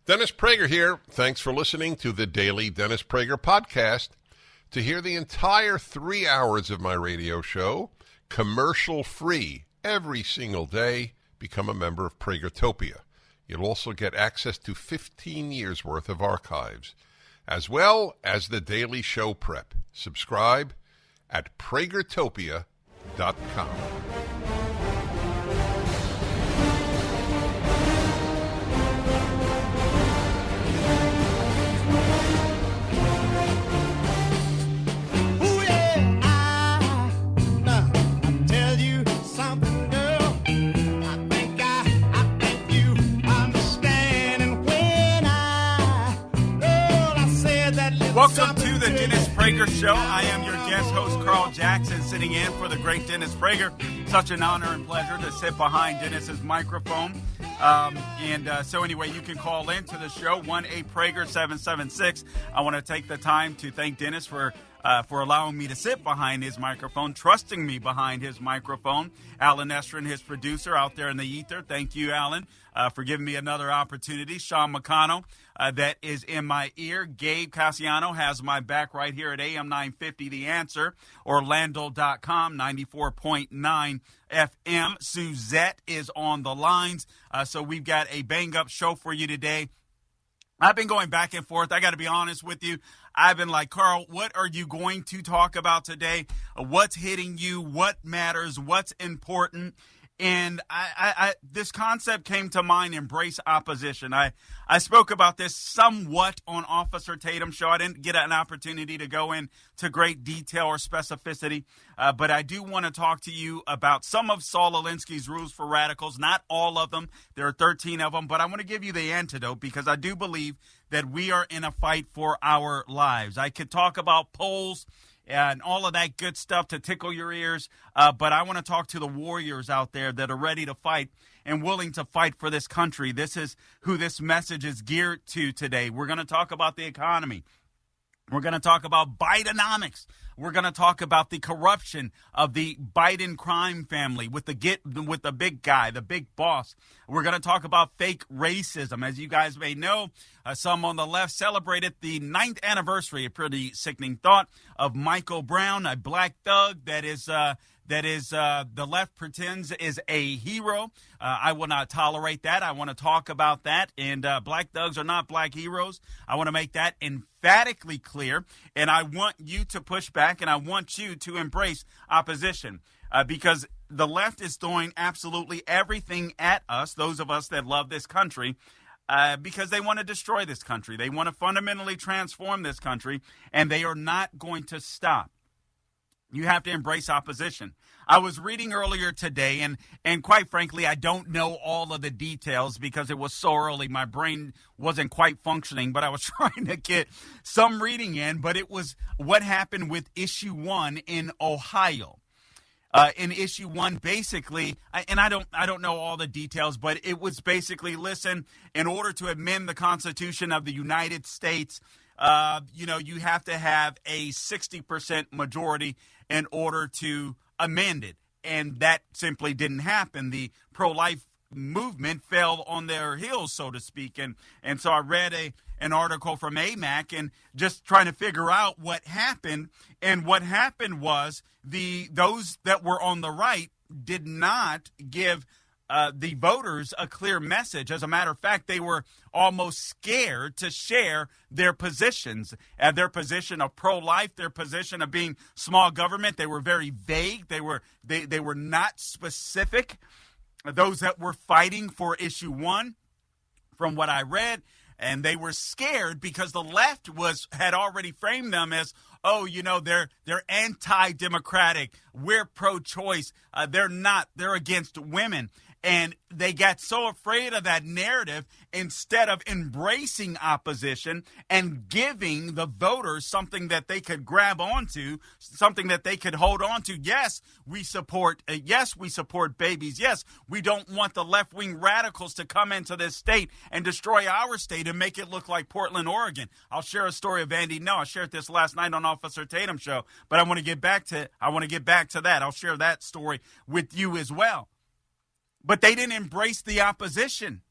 Dennis Prager here. Thanks for listening to the Daily Dennis Prager Podcast. To hear the entire 3 hours of my radio show, commercial-free, every single day, become a member of Pragertopia. You'll also get access to 15 years' worth of archives, as well as the daily show prep. Subscribe at Pragertopia.com. Welcome to the Dennis Prager Show. I am your guest host, Carl Jackson, sitting in for the great Dennis Prager. Such an honor and pleasure to sit behind Dennis's microphone. So anyway, you can call in to the show, 1-8-PRAGER-776. I want to take the time to thank Dennis for allowing me to sit behind his microphone, trusting me behind his microphone. Alan Estrin, his producer out there in the ether. Thank you, Alan, for giving me another opportunity. Sean McConnell, that is in my ear. Gabe Cassiano has my back right here at AM 950 The Answer. Orlando.com, 94.9 FM. Suzette is on the lines. So we've got a bang-up show for you today. I've been going back and forth. I got to be honest with you. I've been like, Carl, what are you going to talk about today? What's hitting you? What matters? What's important? And this concept came to mind, embrace opposition. I spoke about this somewhat on Officer Tatum's show. I didn't get an opportunity to go into great detail or specificity, but I do want to talk to you about some of Saul Alinsky's rules for radicals, not all of them. There are 13 of them, but I want to give you the antidote because I do believe that we are in a fight for our lives. I could talk about polls and all of that good stuff to tickle your ears. But I want to talk to the warriors out there that are ready to fight and willing to fight for this country. This is who this message is geared to today. We're going to talk about the economy. We're going to talk about Bidenomics. We're going to talk about the corruption of the Biden crime family with the big guy, the big boss. We're going to talk about fake racism. As you guys may know, some on the left celebrated the 9th anniversary, a pretty sickening thought, of Michael Brown, a black thug that is the left pretends is a hero. I will not tolerate that. I want to talk about that. And black thugs are not black heroes. I want to make that emphatically clear. And I want you to push back, and I want you to embrace opposition because the left is throwing absolutely everything at us, those of us that love this country, because they want to destroy this country. They want to fundamentally transform this country, and they are not going to stop. You have to embrace opposition. I was reading earlier today, and quite frankly, I don't know all of the details because it was so early. My brain wasn't quite functioning, but I was trying to get some reading in. But it was what happened with Issue 1 in Ohio. In Issue 1, basically, and I don't know all the details, but it was basically, listen, in order to amend the Constitution of the United States, you have to have a 60% majority in order to amend it. And that simply didn't happen. The pro-life movement fell on their heels, so to speak. And so I read an article from AMAC and just trying to figure out what happened. And what happened was those that were on the right did not give the voters a clear message. As a matter of fact, they were almost scared to share their positions, their position of pro-life, their position of being small government. They were very vague. They were not specific. Those that were fighting for Issue 1, from what I read, and they were scared because the left had already framed them as, oh, they're anti-democratic. We're pro-choice. They're not. They're against women. And they got so afraid of that narrative, instead of embracing opposition and giving the voters something that they could grab onto, something that they could hold on to. Yes, we support babies. Yes, we don't want the left-wing radicals to come into this state and destroy our state and make it look like Portland, Oregon. I'll share a story of Andy. No, I shared this last night on Officer Tatum's show, but I want to get back to that. I'll share that story with you as well. But they didn't embrace the opposition.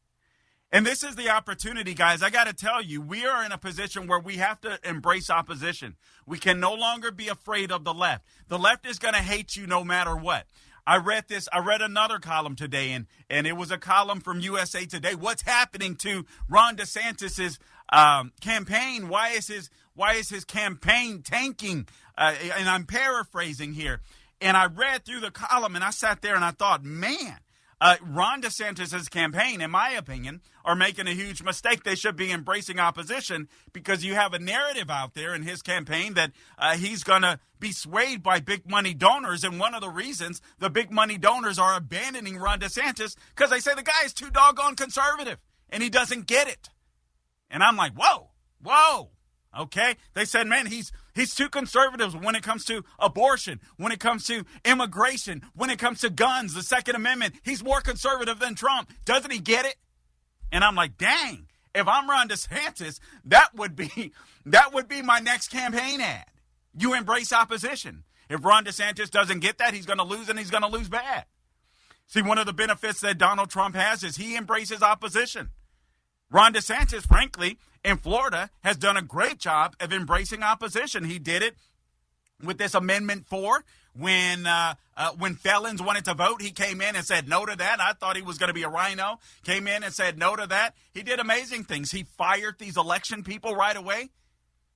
And this is the opportunity, guys. I got to tell you, we are in a position where we have to embrace opposition. We can no longer be afraid of the left. The left is going to hate you no matter what. I read another column today, and it was a column from USA Today. What's happening to Ron DeSantis's campaign? Why is his campaign tanking? And I'm paraphrasing here. And I read through the column, and I sat there and I thought, man, Ron DeSantis' campaign, in my opinion, are making a huge mistake. They should be embracing opposition, because you have a narrative out there in his campaign that he's going to be swayed by big money donors. And one of the reasons the big money donors are abandoning Ron DeSantis, because they say the guy is too doggone conservative and he doesn't get it. And I'm like, whoa. Okay, they said, man, he's too conservative when it comes to abortion, when it comes to immigration, when it comes to guns, the Second Amendment. He's more conservative than Trump. Doesn't he get it? And I'm like, dang, if I'm Ron DeSantis, that would be my next campaign ad. You embrace opposition. If Ron DeSantis doesn't get that, he's going to lose, and he's going to lose bad. See, one of the benefits that Donald Trump has is he embraces opposition. Ron DeSantis, frankly, in Florida, has done a great job of embracing opposition. He did it with this Amendment 4 when felons wanted to vote. He came in and said no to that. I thought he was going to be a rhino. Came in and said no to that. He did amazing things. He fired these election people right away.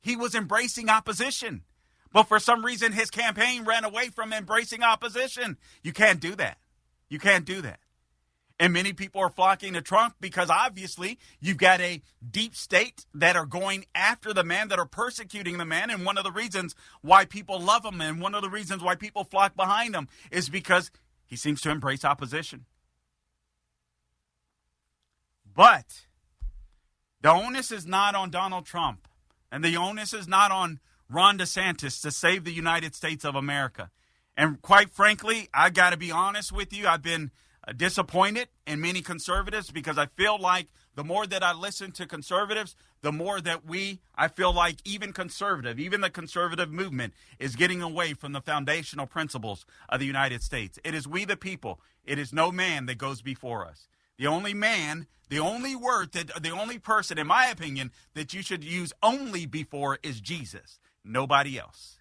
He was embracing opposition. But for some reason, his campaign ran away from embracing opposition. You can't do that. You can't do that. And many people are flocking to Trump because obviously you've got a deep state that are going after the man, that are persecuting the man. And one of the reasons why people love him, and one of the reasons why people flock behind him, is because he seems to embrace opposition. But the onus is not on Donald Trump, and the onus is not on Ron DeSantis to save the United States of America. And quite frankly, I got to be honest with you, I've been disappointed in many conservatives, because I feel like the more that I listen to conservatives, the more that I feel like even the conservative movement is getting away from the foundational principles of the United States. It is we the people. It is no man that goes before us. The only man, the only person, in my opinion, that you should use only before is Jesus, nobody else.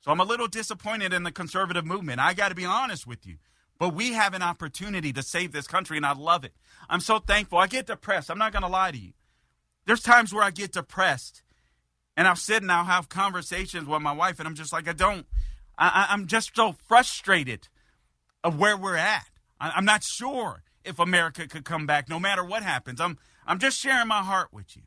So I'm a little disappointed in the conservative movement. I got to be honest with you. But we have an opportunity to save this country, and I love it. I'm so thankful. I get depressed. I'm not going to lie to you. There's times where I get depressed, and I'll sit and I'll have conversations with my wife, and I'm just like, I'm just so frustrated of where we're at. I'm not sure if America could come back no matter what happens. I'm just sharing my heart with you.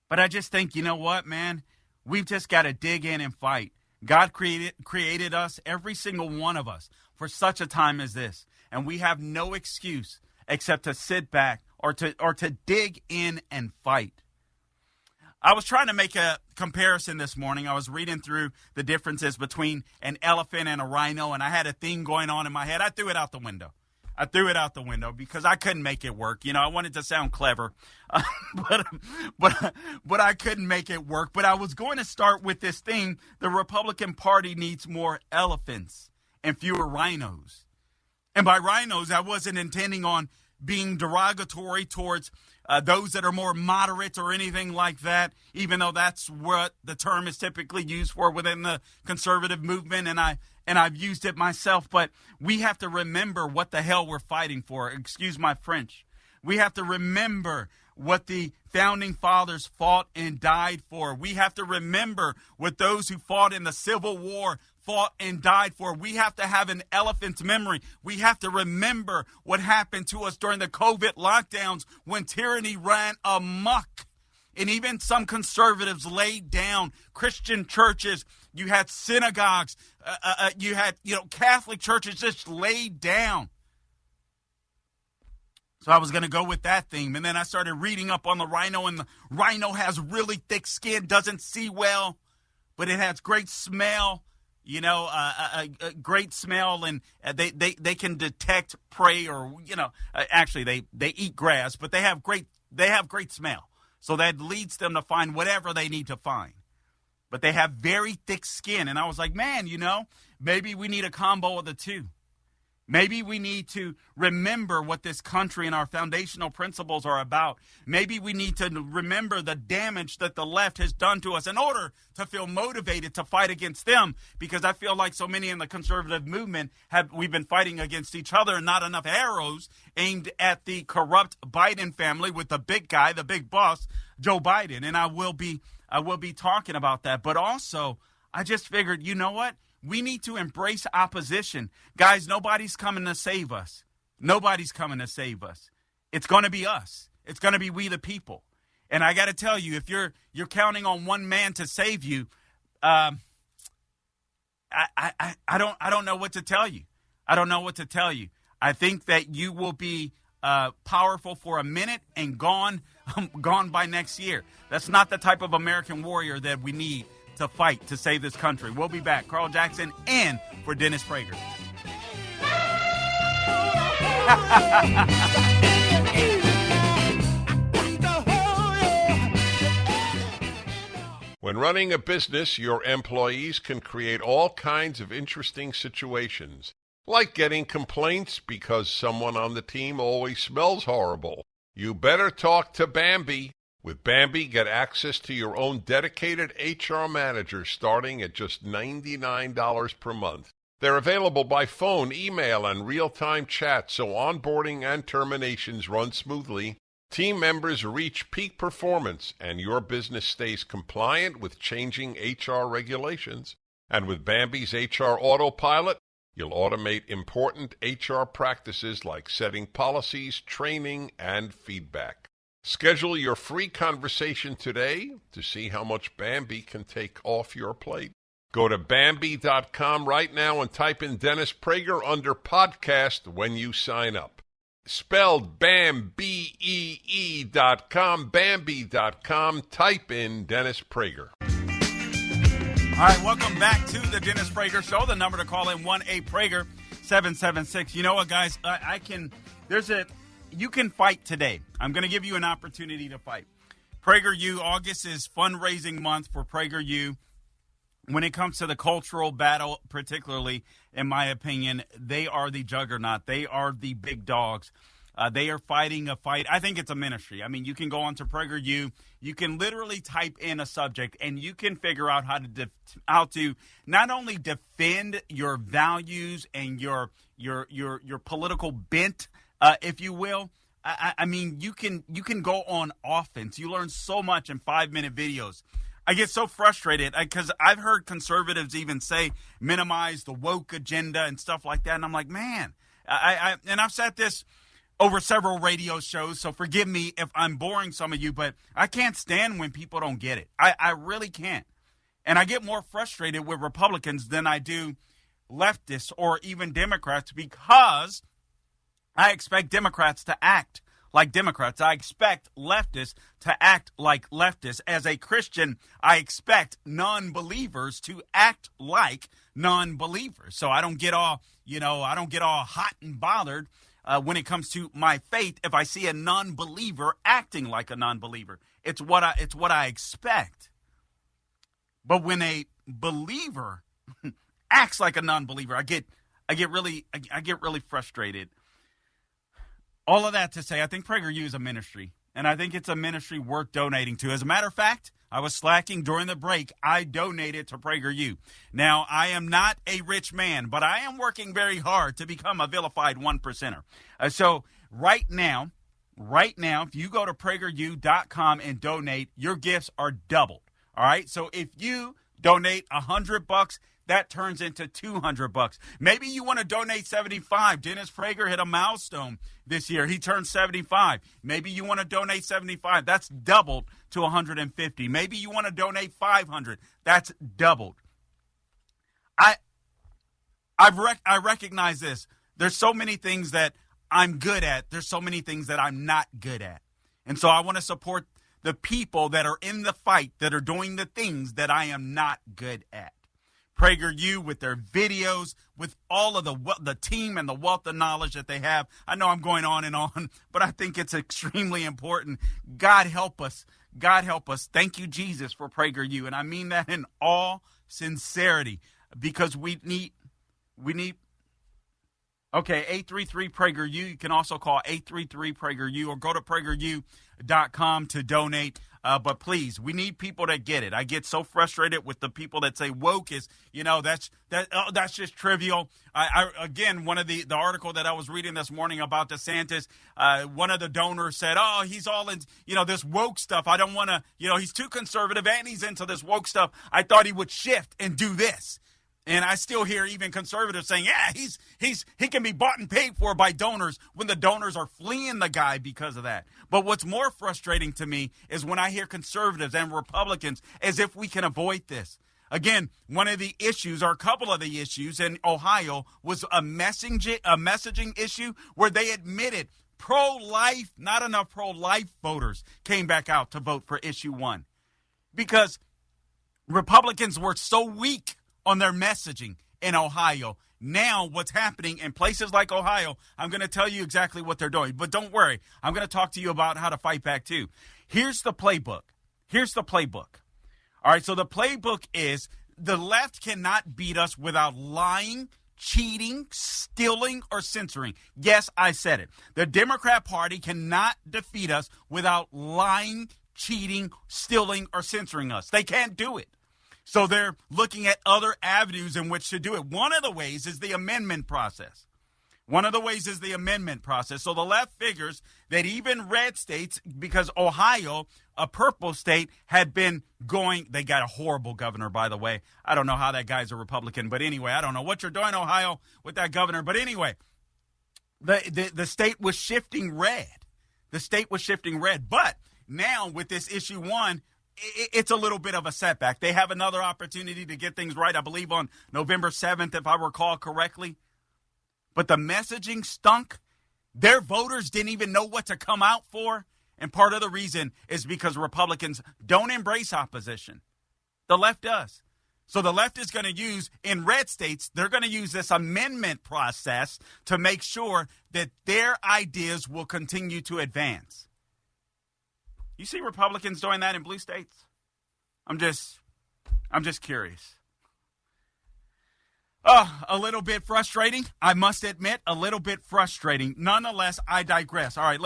But I just think, you know what, man? We've just got to dig in and fight. God created us, every single one of us, for such a time as this. And we have no excuse except to sit back or to dig in and fight. I was trying to make a comparison this morning. I was reading through the differences between an elephant and a rhino, and I had a theme going on in my head. I threw it out the window because I couldn't make it work. You know, I wanted to sound clever, but I couldn't make it work. But I was going to start with this thing: the Republican Party needs more elephants and fewer rhinos. And by rhinos, I wasn't intending on being derogatory towards those that are more moderate or anything like that, even though that's what the term is typically used for within the conservative movement, and I've used it myself. But we have to remember what the hell we're fighting for. Excuse my French. We have to remember what the founding fathers fought and died for. We have to remember what those who fought in the Civil War fought and died for. We have to have an elephant's memory. We have to remember what happened to us during the COVID lockdowns when tyranny ran amok. And even some conservatives laid down Christian churches. You had synagogues. You had, Catholic churches just laid down. So I was going to go with that theme. And then I started reading up on the rhino, and the rhino has really thick skin, doesn't see well, but it has great smell. A great smell, and they can detect prey, or actually they eat grass, but they have great smell, so that leads them to find whatever they need to find. But they have very thick skin, and I was like, man, maybe we need a combo of the two. Maybe we need to remember what this country and our foundational principles are about. Maybe we need to remember the damage that the left has done to us in order to feel motivated to fight against them, because I feel like so many in the conservative movement we've been fighting against each other and not enough arrows aimed at the corrupt Biden family with the big guy, the big boss, Joe Biden. And I will be talking about that. But also, I just figured, you know what? We need to embrace opposition. Guys, nobody's coming to save us. Nobody's coming to save us. It's going to be us. It's going to be we the people. And I got to tell you, if you're counting on one man to save you, I don't know what to tell you. I don't know what to tell you. I think that you will be powerful for a minute and gone by next year. That's not the type of American warrior that we need to fight to save this country. We'll be back. Carl Jackson in for Dennis Prager. When running a business, your employees can create all kinds of interesting situations, like getting complaints because someone on the team always smells horrible. You better talk to Bambi. With Bambi, get access to your own dedicated HR manager starting at just $99 per month. They're available by phone, email, and real-time chat, so onboarding and terminations run smoothly. Team members reach peak performance, and your business stays compliant with changing HR regulations. And with Bambi's HR Autopilot, you'll automate important HR practices like setting policies, training, and feedback. Schedule your free conversation today to see how much Bambi can take off your plate. Go to Bambi.com right now and type in Dennis Prager under podcast when you sign up. Spelled Bambee.com, Bambi.com, type in Dennis Prager. All right, welcome back to the Dennis Prager Show. The number to call in, 1-8-PRAGER-776. You know what, guys? You can fight today. I'm going to give you an opportunity to fight. PragerU, August is fundraising month for PragerU. When it comes to the cultural battle, particularly, in my opinion, they are the juggernaut. They are the big dogs. They are fighting a fight. I think it's a ministry. I mean, you can go on to PragerU. You can literally type in a subject, and you can figure out how to not only defend your values and your political bent, if you will. I mean, you can go on offense. You learn so much in 5-minute videos. I get so frustrated because I've heard conservatives even say minimize the woke agenda and stuff like that. And I'm like, man, and I've said this over several radio shows, so forgive me if I'm boring some of you, but I can't stand when people don't get it. I really can't. And I get more frustrated with Republicans than I do leftists or even Democrats, because I expect Democrats to act like Democrats. I expect leftists to act like leftists. As a Christian, I expect non-believers to act like non-believers. So I don't get all hot and bothered when it comes to my faith if I see a non-believer acting like a non-believer. It's what I expect. But when a believer acts like a non-believer, I get really frustrated. All of that to say, I think PragerU is a ministry, and I think it's a ministry worth donating to. As a matter of fact, I was slacking during the break. I donated to PragerU. Now, I am not a rich man, but I am working very hard to become a vilified one percenter. So right now, if you go to PragerU.com and donate, your gifts are doubled. All right? So if you donate $100, that turns into $200. Maybe you want to donate 75. Dennis Prager hit a milestone this year. He turned 75. Maybe you want to donate 75. That's doubled to 150. Maybe you want to donate 500. That's doubled. I recognize this. There's so many things that I'm good at. There's so many things that I'm not good at. And so I want to support the people that are in the fight, that are doing the things that I am not good at. PragerU, with their videos, with all of the team and the wealth of knowledge that they have. I know I'm going on and on, but I think it's extremely important. God help us. God help us. Thank you, Jesus, for PragerU. And I mean that in all sincerity, because we need Okay, 833-PRAGER-U. You can also call 833-PRAGER-U or go to PragerU.com to donate. But please, we need people that get it. I get so frustrated with the people that say woke is, that's just trivial. Again, one of the article that I was reading this morning about DeSantis, one of the donors said, oh, he's all in, this woke stuff. I don't want to, he's too conservative and he's into this woke stuff. I thought he would shift and do this. And I still hear even conservatives saying, yeah, he can be bought and paid for by donors when the donors are fleeing the guy because of that. But what's more frustrating to me is when I hear conservatives and Republicans as if we can avoid this. Again, one of the issues or a couple of the issues in Ohio was a messaging issue where they admitted pro-life, not enough pro-life voters came back out to vote for issue 1 because Republicans were so weak on their messaging in Ohio. Now, what's happening in places like Ohio, I'm going to tell you exactly what they're doing. But don't worry, I'm going to talk to you about how to fight back too. Here's the playbook. All right, so the playbook is the left cannot beat us without lying, cheating, stealing, or censoring. Yes, I said it. The Democrat Party cannot defeat us without lying, cheating, stealing, or censoring us. They can't do it. So they're looking at other avenues in which to do it. One of the ways is the amendment process. So the left figures that even red states, because Ohio, a purple state, had been going, they got a horrible governor, by the way. I don't know how that guy's a Republican, but anyway, I don't know what you're doing, Ohio, with that governor. But anyway, the state was shifting red. But now with this issue 1, it's a little bit of a setback. They have another opportunity to get things right, I believe, on November 7th, if I recall correctly. But the messaging stunk. Their voters didn't even know what to come out for. And part of the reason is because Republicans don't embrace opposition. The left does. So the left is going to use, in red states, they're going to use this amendment process to make sure that their ideas will continue to advance. You see Republicans doing that in blue states? I'm just curious. A little bit frustrating. I must admit, a little bit frustrating. Nonetheless, I digress. All right,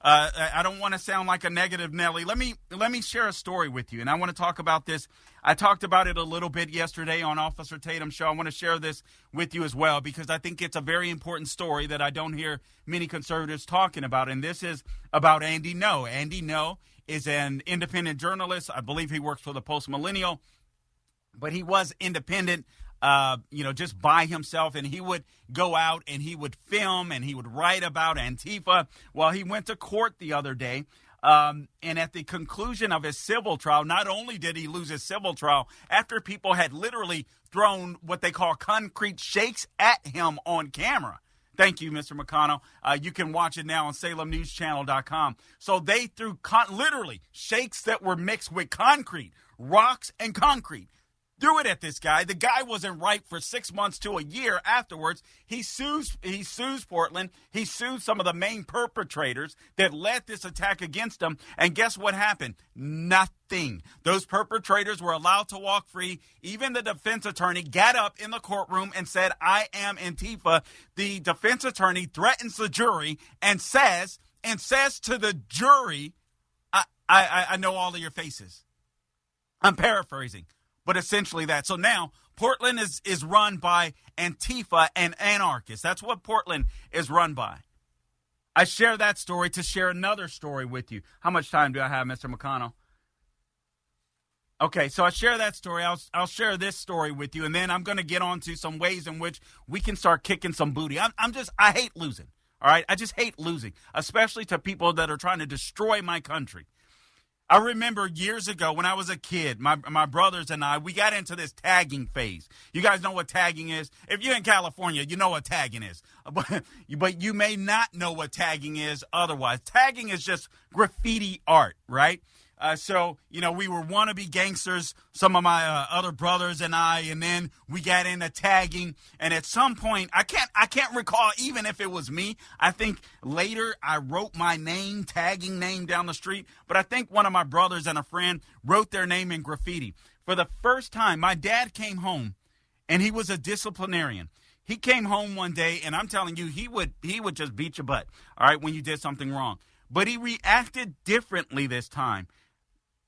I don't want to sound like a negative Nelly. Let me share a story with you, and I want to talk about this. I talked about it a little bit yesterday on Officer Tatum's show. I want to share this with you as well because I think it's a very important story that I don't hear many conservatives talking about, and this is about Andy Ngo. Andy Ngo is an independent journalist. I believe he works for the Post Millennial, but he was independent, just by himself, and he would go out and he would film and he would write about Antifa. Well, he went to court the other day, and at the conclusion of his civil trial, not only did he lose his civil trial, after people had literally thrown what they call concrete shakes at him on camera. Thank you, Mr. McConnell. You can watch it now on SalemNewsChannel.com. So they threw literally shakes that were mixed with concrete, rocks and concrete. Threw it at this guy. The guy wasn't right for 6 months to a year afterwards. He sues Portland. He sues some of the main perpetrators that led this attack against him. And guess what happened? Nothing. Those perpetrators were allowed to walk free. Even the defense attorney got up in the courtroom and said, I am Antifa. The defense attorney threatens the jury and says to the jury, I know all of your faces. I'm paraphrasing. But essentially that. So now Portland is run by Antifa and anarchists. That's what Portland is run by. I share that story to share another story with you. How much time do I have, Mr. McConnell? Okay, so I share that story. I'll share this story with you, and then I'm going to get on to some ways in which we can start kicking some booty. I hate losing, all right? I just hate losing, especially to people that are trying to destroy my country. I remember years ago when I was a kid, my brothers and I, we got into this tagging phase. You guys know what tagging is? If you're in California, you know what tagging is. But you may not know what tagging is otherwise. Tagging is just graffiti art, right? So, we were wannabe gangsters, some of my other brothers and I, and then we got into tagging. And at some point, I can't recall even if it was me. I think later I wrote my tagging name down the street. But I think one of my brothers and a friend wrote their name in graffiti. For the first time, my dad came home, and he was a disciplinarian. He came home one day, and I'm telling you, he would just beat your butt, all right, when you did something wrong. But he reacted differently this time.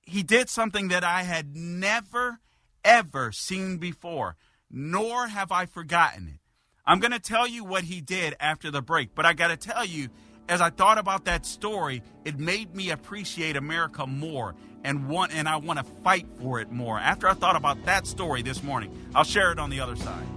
He did something that I had never, ever seen before, nor have I forgotten it. I'm going to tell you what he did after the break, but I got to tell you, as I thought about that story, it made me appreciate America more and I want to fight for it more. After I thought about that story this morning, I'll share it on the other side.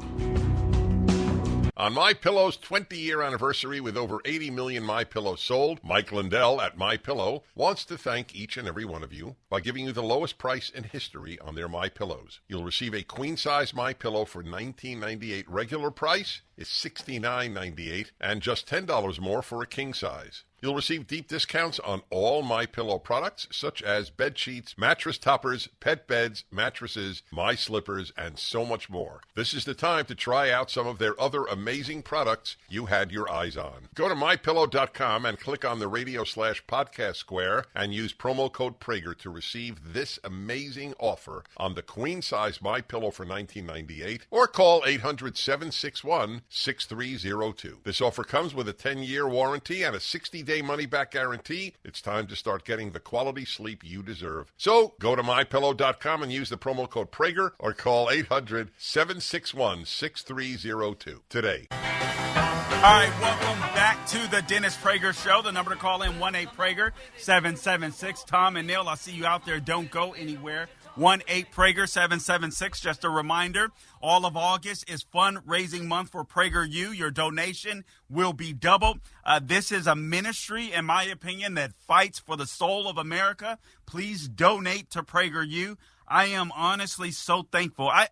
On MyPillow's 20-year anniversary with over 80 million MyPillows sold, Mike Lindell at MyPillow wants to thank each and every one of you by giving you the lowest price in history on their MyPillows. You'll receive a queen-size MyPillow for $19.98. Regular price is $69.98 and just $10 more for a king size. You'll receive deep discounts on all MyPillow products, such as bed sheets, mattress toppers, pet beds, mattresses, My Slippers, and so much more. This is the time to try out some of their other amazing products you had your eyes on. Go to MyPillow.com and click on the radio/podcast square and use promo code Prager to receive this amazing offer on the queen-size MyPillow for $19.98 or call 800-761-6302. This offer comes with a 10-year warranty and a 60-day money-back guarantee. It's time to start getting the quality sleep you deserve. So go to MyPillow.com and use the promo code Prager or call 800-761-6302 today. All right, welcome back to the Dennis Prager Show. The number to call in, 1-8-PRAGER-776. Tom and Neil, I see you out there. Don't go anywhere. 1-8-PRAGER-776. Just a reminder, all of August is fundraising month for PragerU. Your donation will be doubled. This is a ministry, in my opinion, that fights for the soul of America. Please donate to PragerU. I am honestly so thankful. I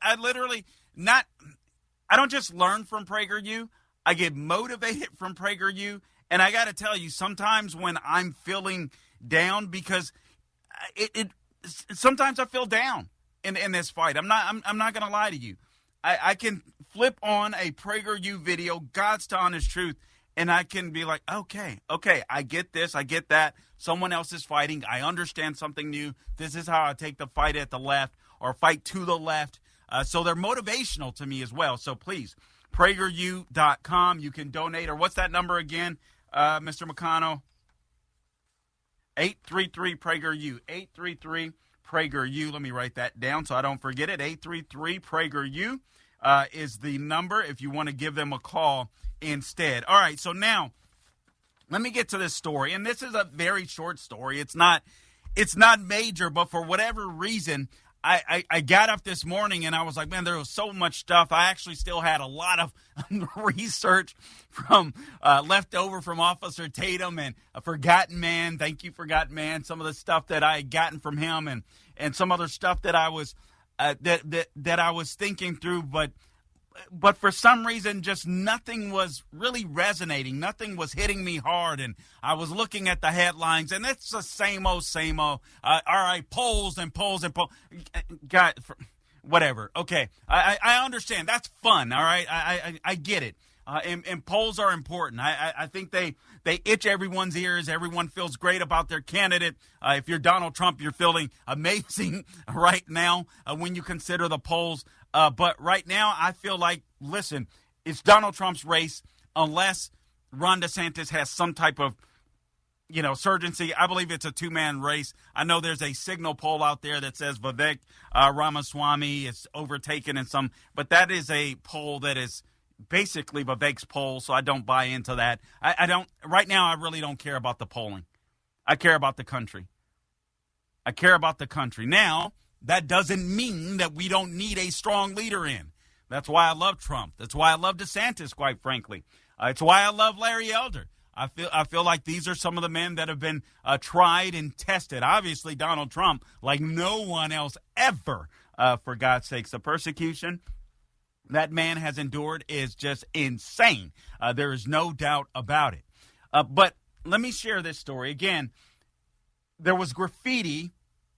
don't just learn from PragerU. I get motivated from PragerU. And I got to tell you, sometimes when I'm feeling down, because sometimes I feel down in this fight. I'm not going to lie to you. I can flip on a PragerU video, God's to honest truth, and I can be like, okay, I get this, I get that. Someone else is fighting. I understand something new. This is how I take the fight at the left or fight to the left. So they're motivational to me as well. So please, PragerU.com. You can donate. Or what's that number again, Mr. McConnell? 833-PRAGER-U. 833-PRAGER-U. Let me write that down so I don't forget it. 833-PRAGER-U is the number if you want to give them a call instead. All right, so now let me get to this story. And this is a very short story. It's not major, but for whatever reason, I got up this morning and I was like, man, there was so much stuff. I actually still had a lot of research from left over from Officer Tatum and a Forgotten Man. Thank you, Forgotten Man. Some of the stuff that I had gotten from him and some other stuff that I was that I was thinking through, but for some reason, just nothing was really resonating. Nothing was hitting me hard, and I was looking at the headlines, and it's the same old. All right, polls and polls and polls. God, whatever. Okay, I understand. That's fun. All right, I get it. And polls are important. I think they itch everyone's ears. Everyone feels great about their candidate. If you're Donald Trump, you're feeling amazing right now when you consider the polls. But right now, I feel like, listen, it's Donald Trump's race unless Ron DeSantis has some type of, surgency. I believe it's a two-man race. I know there's a signal poll out there that says Vivek Ramaswamy is overtaken in some, but that is a poll that is basically Vivek's poll, so I don't buy into that. I don't, right now, I really don't care about the polling. I care about the country. Now, that doesn't mean that we don't need a strong leader in. That's why I love Trump. That's why I love DeSantis, quite frankly. It's why I love Larry Elder. I feel like these are some of the men that have been tried and tested. Obviously, Donald Trump, like no one else ever, for God's sakes. The persecution that man has endured is just insane. There is no doubt about it. But let me share this story. Again, there was graffiti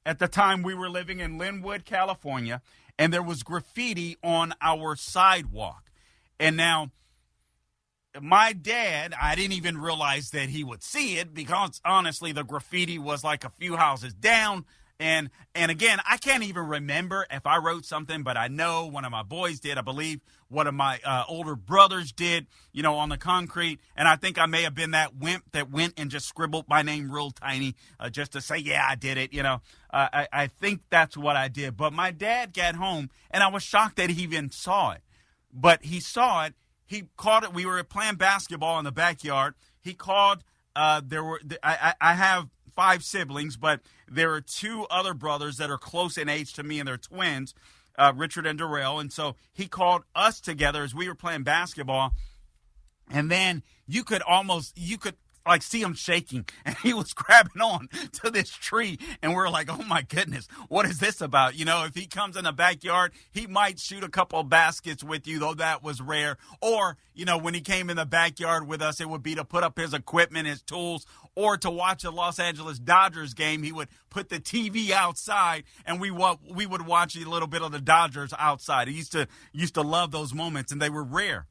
at the time we were living in Linwood, California, and there was graffiti on our sidewalk. And now, my dad, I didn't even realize that he would see it because, honestly, the graffiti was like a few houses down. And again, I can't even remember if I wrote something, but I know one of my boys did. I believe one of my older brothers did, on the concrete. And I think I may have been that wimp that went and just scribbled my name real tiny just to say, yeah, I did it. I think that's what I did. But my dad got home, and I was shocked that he even saw it. But he saw it. He called it. We were playing basketball in the backyard. He called. I have 5 siblings, but there are 2 other brothers that are close in age to me, and they're twins, Richard and Darrell. And so he called us together as we were playing basketball. And then you could see him shaking, and he was grabbing on to this tree. And we're like, oh my goodness, what is this about? If he comes in the backyard, he might shoot a couple of baskets with you, though that was rare. Or, when he came in the backyard with us, it would be to put up his equipment, his tools, or to watch a Los Angeles Dodgers game. He would put the TV outside, and we would watch a little bit of the Dodgers outside. He used to love those moments, and they were rare.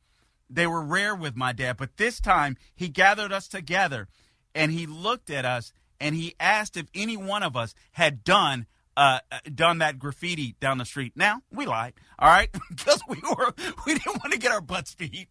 They were rare with my dad, but this time he gathered us together, and he looked at us, and he asked if any one of us had done that graffiti down the street. Now, we lied, all right, because we didn't want to get our butts beat.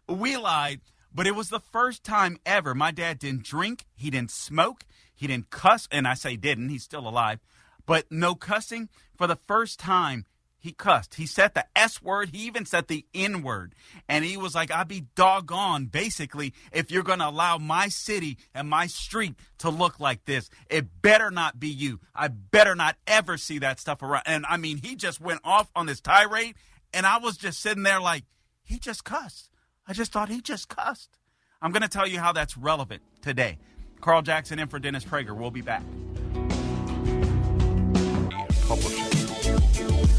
We lied, but it was the first time ever. My dad didn't drink, he didn't smoke, he didn't cuss, and I say didn't, he's still alive, but no cussing. For the first time, he cussed. He said the S word. He even said the N word. And he was like, I'd be doggone, basically, if you're going to allow my city and my street to look like this. It better not be you. I better not ever see that stuff around. And I mean, he just went off on this tirade. And I was just sitting there like, he just cussed. I just thought he just cussed. I'm going to tell you how that's relevant today. Carl Jackson in for Dennis Prager. We'll be back.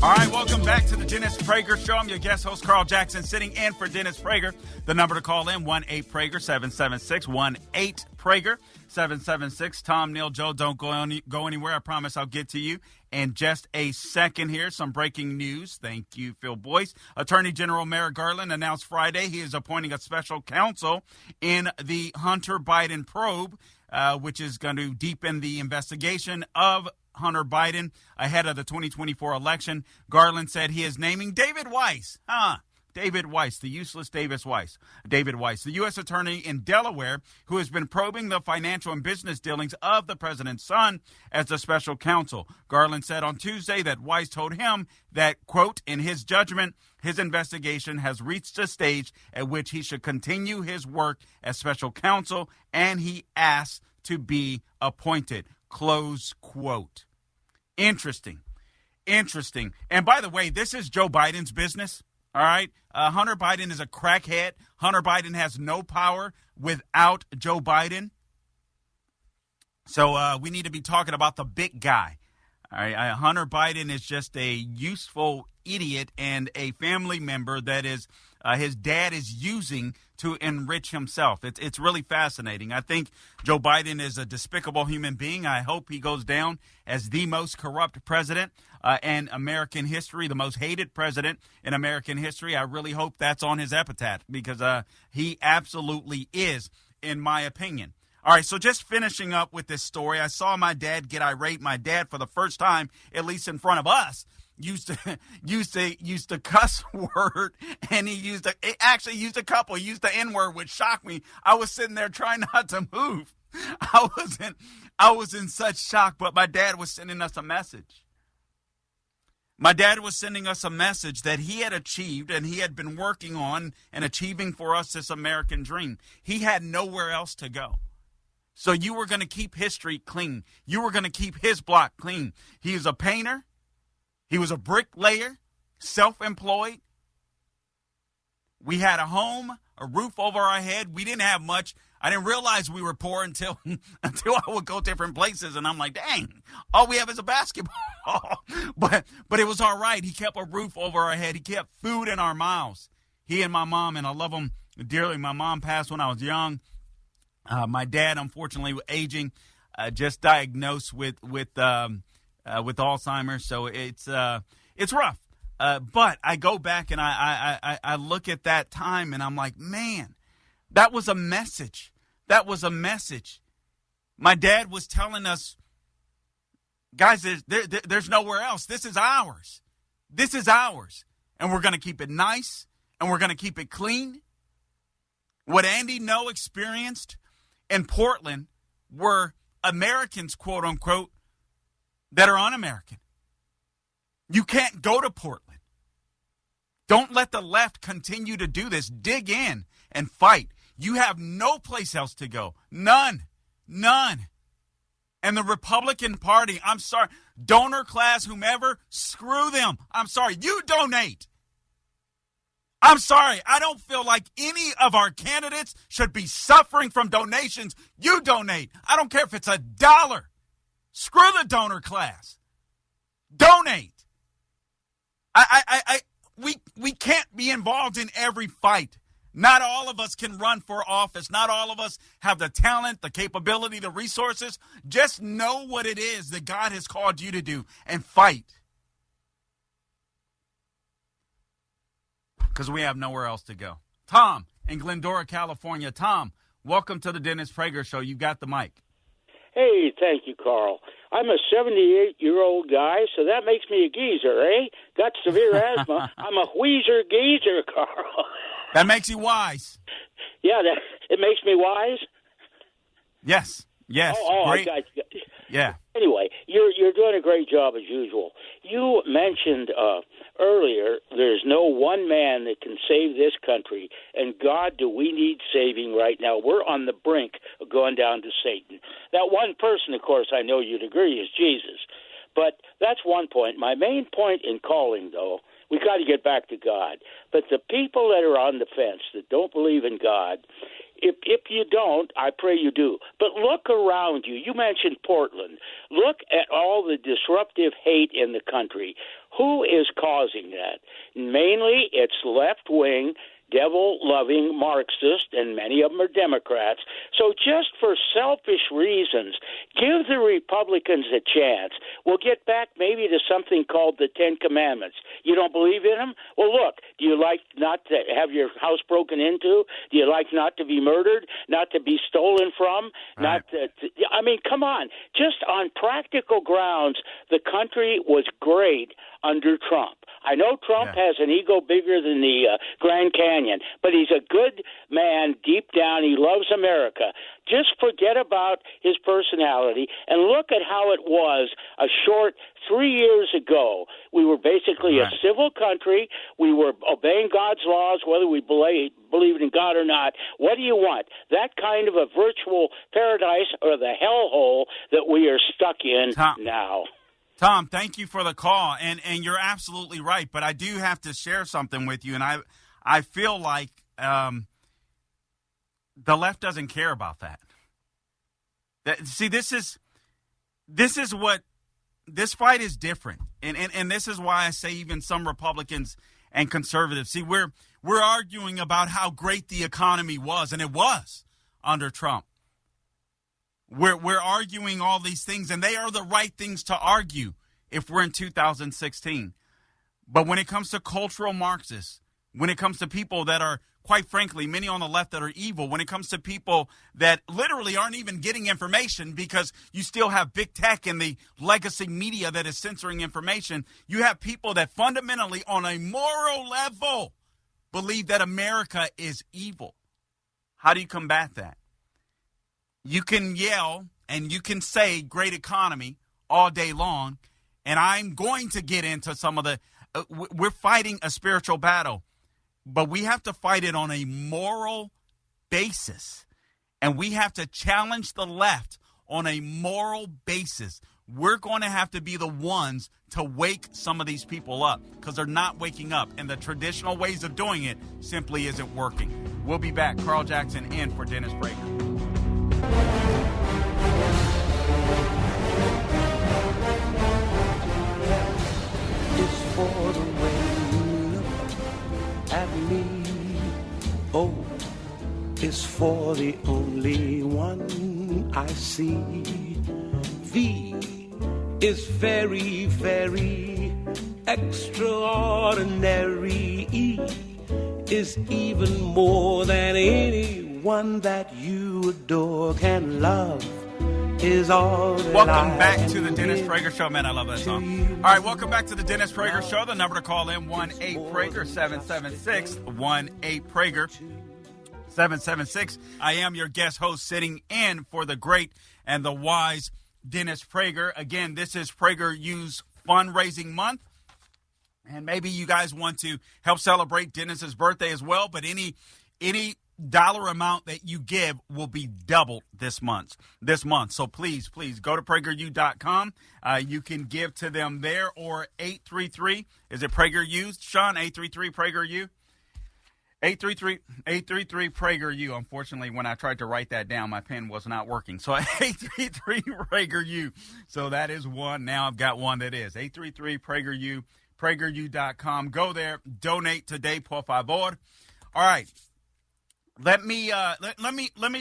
All right, welcome back to the Dennis Prager Show. I'm your guest host, Carl Jackson, sitting in for Dennis Prager. The number to call in, 1-8-PRAGER-776, 1-8-PRAGER-776. Tom, Neil, Joe, don't go anywhere. I promise I'll get to you in just a second here. Some breaking news. Thank you, Phil Boyce. Attorney General Merrick Garland announced Friday he is appointing a special counsel in the Hunter Biden probe, which is going to deepen the investigation of Hunter Biden ahead of the 2024 election. Garland said he is naming David Weiss. David Weiss, the useless David Weiss, the U.S. attorney in Delaware, who has been probing the financial and business dealings of the president's son as the special counsel. Garland said on Tuesday that Weiss told him that, quote, in his judgment, his investigation has reached a stage at which he should continue his work as special counsel, and he asked to be appointed, close quote. Interesting. And by the way, this is Joe Biden's business. All right. Hunter Biden is a crackhead. Hunter Biden has no power without Joe Biden. So we need to be talking about the big guy. All right. Hunter Biden is just a useful idiot and a family member that is his dad is using to enrich himself. It's really fascinating. I think Joe Biden is a despicable human being. I hope he goes down as the most corrupt president in American history, the most hated president in American history. I really hope that's on his epitaph because he absolutely is, in my opinion. All right, so just finishing up with this story, I saw my dad get irate. My dad, for the first time, at least in front of us, used the cuss word, and he actually used a couple. He used the N word, which shocked me. I was sitting there trying not to move. I was in such shock, but my dad was sending us a message. My dad was sending us a message that he had achieved and he had been working on and achieving for us this American dream. He had nowhere else to go. So you were going to keep his street clean. You were going to keep his block clean. He was a painter. He was a bricklayer, self-employed. We had a home, a roof over our head. We didn't have much. I didn't realize we were poor until I would go different places, and I'm like, dang, all we have is a basketball. But it was all right. He kept a roof over our head. He kept food in our mouths. He and my mom, and I love them dearly. My mom passed when I was young. My dad, unfortunately, aging, just diagnosed with Alzheimer's, so it's rough. But I go back and I look at that time and I'm like, man, that was a message. That was a message. My dad was telling us Guys, there's nowhere else. This is ours. This is ours. And we're going to keep it nice, and we're going to keep it clean. What Andy Ngo experienced in Portland were Americans, quote unquote, that are un-American. You can't go to Portland. Don't let the left continue to do this. Dig in and fight. You have no place else to go. None. And the Republican Party, I'm sorry, donor class, whomever, screw them. I'm sorry. You donate. I'm sorry. I don't feel like any of our candidates should be suffering from donations. You donate. I don't care if it's $1. Screw the donor class. Donate. We can't be involved in every fight. Not all of us can run for office. Not all of us have the talent, the capability, the resources. Just know what it is that God has called you to do and fight. Because we have nowhere else to go. Tom in Glendora, California. Tom, welcome to the Dennis Prager Show. You got the mic. Hey, thank you, Carl. I'm a 78-year-old guy, so that makes me a geezer, eh? Got severe asthma. I'm a wheezer geezer, Carl. That makes you wise. Yeah, it makes me wise? Yes. Oh, great. I got you. Yeah. Anyway, you're doing a great job as usual. You mentioned earlier there's no one man that can save this country, and God, do we need saving right now. We're on the brink of going down to Satan. That one person, of course, I know you'd agree, is Jesus. But that's one point. My main point in calling, though, we got to get back to God. But the people that are on the fence, that don't believe in God, if you don't, I pray you do. But look around you. You mentioned Portland. Look at all the disruptive hate in the country. Who is causing that? Mainly, it's left-wing, devil-loving Marxists, and many of them are Democrats. So just for selfish reasons, give the Republicans a chance. We'll get back maybe to something called the Ten Commandments. You don't believe in them? Well, look, do you like not to have your house broken into? Do you like not to be murdered, not to be stolen from? Right. I mean, come on. Just on practical grounds, the country was great under Trump. I know Trump has an ego bigger than the Grand Canyon, but he's a good man deep down. He loves America. Just forget about his personality and look at how it was a short 3 years ago. We were basically a civil country. We were obeying God's laws, whether we believed in God or not. What do you want? That kind of a virtual paradise or the hellhole that we are stuck in now? Tom, thank you for the call, and you're absolutely right. But I do have to share something with you, and I feel like the left doesn't care about that. See, this is what this fight is different, and this is why I say even some Republicans and conservatives. See, we're arguing about how great the economy was, and it was under Trump. We're arguing all these things, and they are the right things to argue if we're in 2016. But when it comes to cultural Marxists, when it comes to people that are, quite frankly, many on the left that are evil, when it comes to people that literally aren't even getting information because you still have big tech and the legacy media that is censoring information, you have people that fundamentally on a moral level believe that America is evil. How do you combat that? You can yell and you can say great economy all day long, and I'm going to get into some of the we're fighting a spiritual battle, but we have to fight it on a moral basis, and we have to challenge the left on a moral basis. We're going to have to be the ones to wake some of these people up because they're not waking up, and the traditional ways of doing it simply isn't working. We'll be back. Carl Jackson in for Dennis Prager. It's for the way you look at me. Oh, it's for the only one I see. V is very, very extraordinary. E is even more than anyone that you adore can love is all that Welcome I back to the Dennis give Prager Show. Man, I love that song. All right, welcome back to the Dennis Prager Show. The number to call in, 1-8-PRAGER, 776-18-PRAGER, 776. I am your guest host sitting in for the great and the wise Dennis Prager. Again, this is PragerU's fundraising month. And maybe you guys want to help celebrate Dennis's birthday as well, but any dollar amount that you give will be doubled this month. So please go to PragerU.com. You can give to them there, or 833. Is it PragerU, Sean? 833 PragerU? 833 PragerU. Unfortunately, when I tried to write that down, my pen was not working. So 833 PragerU. So that is one. Now I've got one that is 833 PragerU. PragerU.com. Go there. Donate today, por favor. All right. Let me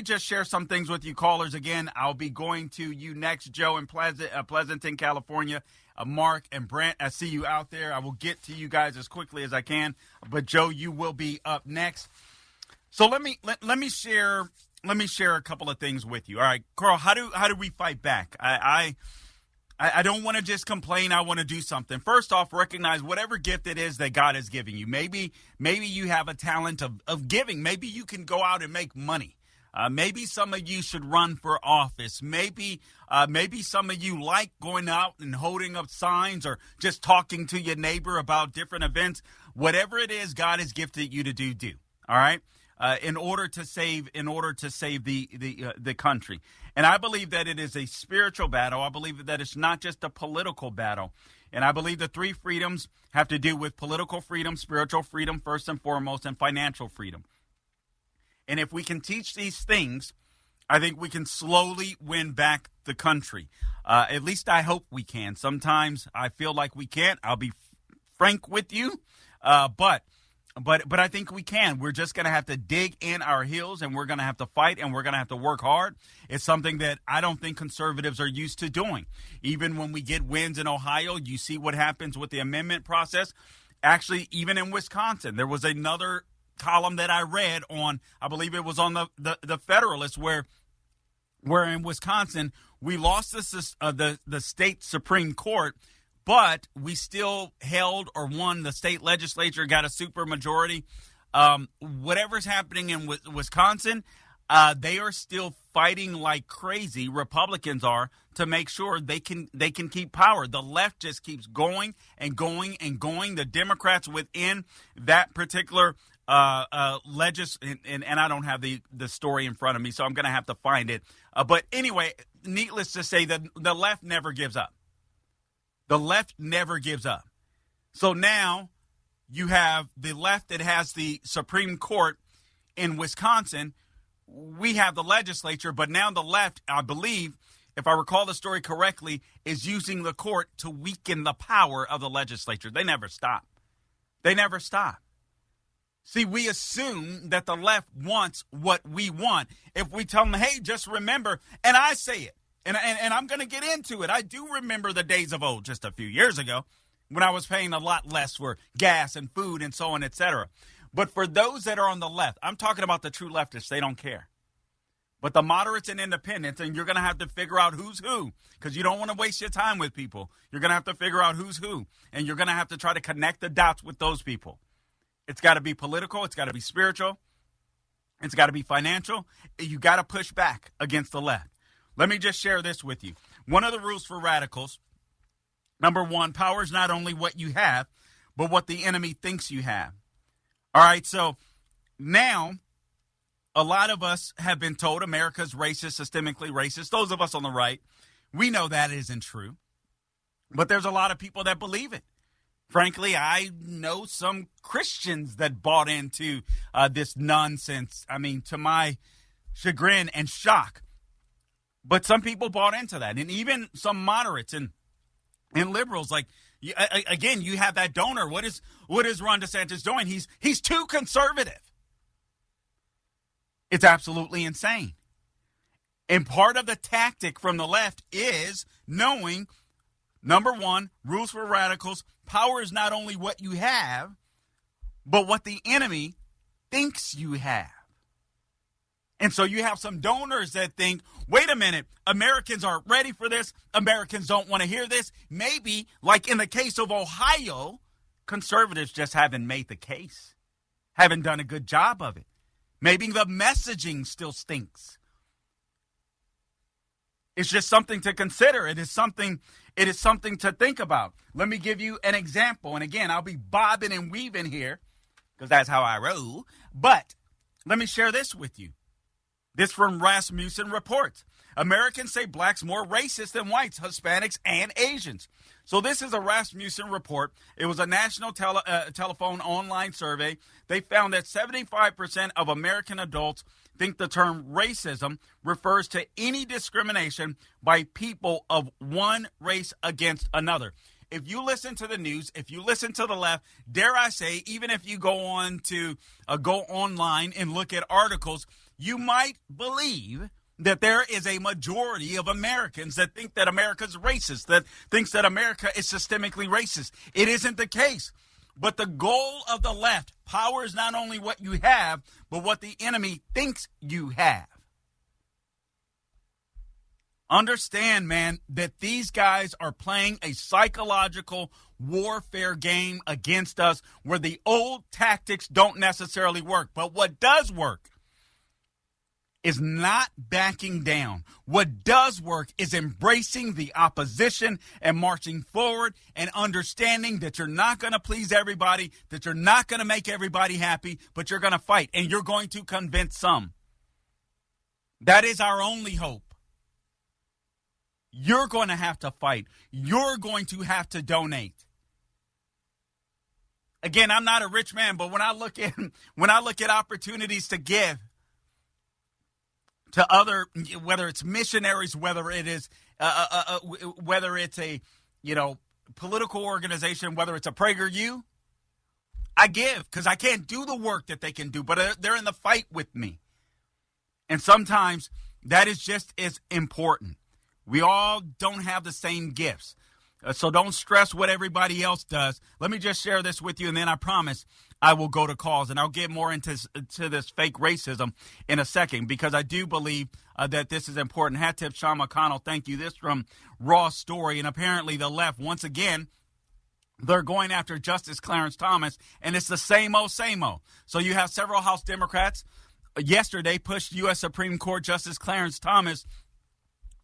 just share some things with you callers. Again, I'll be going to you next, Joe in Pleasanton, California. Mark and Brent, I see you out there. I will get to you guys as quickly as I can. But Joe, you will be up next. So let me share a couple of things with you. All right, Carl, how do we fight back? I don't want to just complain. I want to do something. First off, recognize whatever gift it is that God is giving you. Maybe you have a talent of giving. Maybe you can go out and make money. Maybe some of you should run for office. Maybe some of you like going out and holding up signs or just talking to your neighbor about different events. Whatever it is God has gifted you to do. All right. In order to save the country. And I believe that it is a spiritual battle. I believe that it's not just a political battle. And I believe the three freedoms have to do with political freedom, spiritual freedom, first and foremost, and financial freedom. And if we can teach these things, I think we can slowly win back the country. At least I hope we can. Sometimes I feel like we can't. I'll be frank with you. But I think we can. We're just going to have to dig in our heels, and we're going to have to fight, and we're going to have to work hard. It's something that I don't think conservatives are used to doing. Even when we get wins in Ohio, you see what happens with the amendment process. Actually, even in Wisconsin, there was another column that I read on, I believe it was on the Federalist, where in Wisconsin, we lost the state Supreme Court, but we still held or won the state legislature, got a super majority. Whatever's happening in Wisconsin, they are still fighting like crazy. Republicans are, to make sure they can keep power. The left just keeps going and going and going. The Democrats within that particular and I don't have the story in front of me, so I'm going to have to find it. But anyway, needless to say, that the left never gives up. The left never gives up. So now you have the left that has the Supreme Court in Wisconsin. We have the legislature, but now the left, I believe, if I recall the story correctly, is using the court to weaken the power of the legislature. They never stop. They never stop. See, we assume that the left wants what we want. If we tell them, hey, just remember, and I say it, and I'm going to get into it. I do remember the days of old, just a few years ago, when I was paying a lot less for gas and food and so on, etc. But for those that are on the left, I'm talking about the true leftists. They don't care. But the moderates and independents, and you're going to have to figure out who's who, because you don't want to waste your time with people. You're going to have to figure out who's who, and you're going to have to try to connect the dots with those people. It's got to be political. It's got to be spiritual. It's got to be financial. You got to push back against the left. Let me just share this with you. One of the rules for radicals, number one, power is not only what you have, but what the enemy thinks you have. All right, so now a lot of us have been told America's racist, systemically racist. Those of us on the right, we know that isn't true. But there's a lot of people that believe it. Frankly, I know some Christians that bought into this nonsense. I mean, to my chagrin and shock. But some people bought into that. And even some moderates and liberals, like, again, you have that donor. What is Ron DeSantis doing? He's too conservative. It's absolutely insane. And part of the tactic from the left is knowing, number one, rules for radicals. Power is not only what you have, but what the enemy thinks you have. And so you have some donors that think, wait a minute, Americans aren't ready for this. Americans don't want to hear this. Maybe, like in the case of Ohio, conservatives just haven't made the case, haven't done a good job of it. Maybe the messaging still stinks. It's just something to consider. It is something to think about. Let me give you an example. And again, I'll be bobbing and weaving here because that's how I roll. But let me share this with you. This from Rasmussen Reports. Americans say blacks more racist than whites, Hispanics, and Asians. So this is a Rasmussen report. It was a national telephone online survey. They found that 75% of American adults think the term racism refers to any discrimination by people of one race against another. If you listen to the news, if you listen to the left, dare I say, even if you go on to go online and look at articles, you might believe that there is a majority of Americans that think that America's racist, that thinks that America is systemically racist. It isn't the case. But the goal of the left, power is not only what you have, but what the enemy thinks you have. Understand, man, that these guys are playing a psychological warfare game against us where the old tactics don't necessarily work. But what does work is not backing down. What does work is embracing the opposition and marching forward and understanding that you're not going to please everybody, that you're not going to make everybody happy, but you're going to fight and you're going to convince some. That is our only hope. You're going to have to fight. You're going to have to donate. Again, I'm not a rich man, but when I look at opportunities to give to other, whether it's missionaries, whether it is, whether it's a, political organization, whether it's a PragerU, I give because I can't do the work that they can do, but they're in the fight with me. And sometimes that is just as important. We all don't have the same gifts. So don't stress what everybody else does. Let me just share this with you, and then I promise I will go to calls, and I'll get more into this fake racism in a second because I do believe that this is important. Hat tip, Sean McConnell, thank you. This from Raw Story, and apparently the left, once again, they're going after Justice Clarence Thomas, and it's the same old, same old. So you have several House Democrats yesterday pushed U.S. Supreme Court Justice Clarence Thomas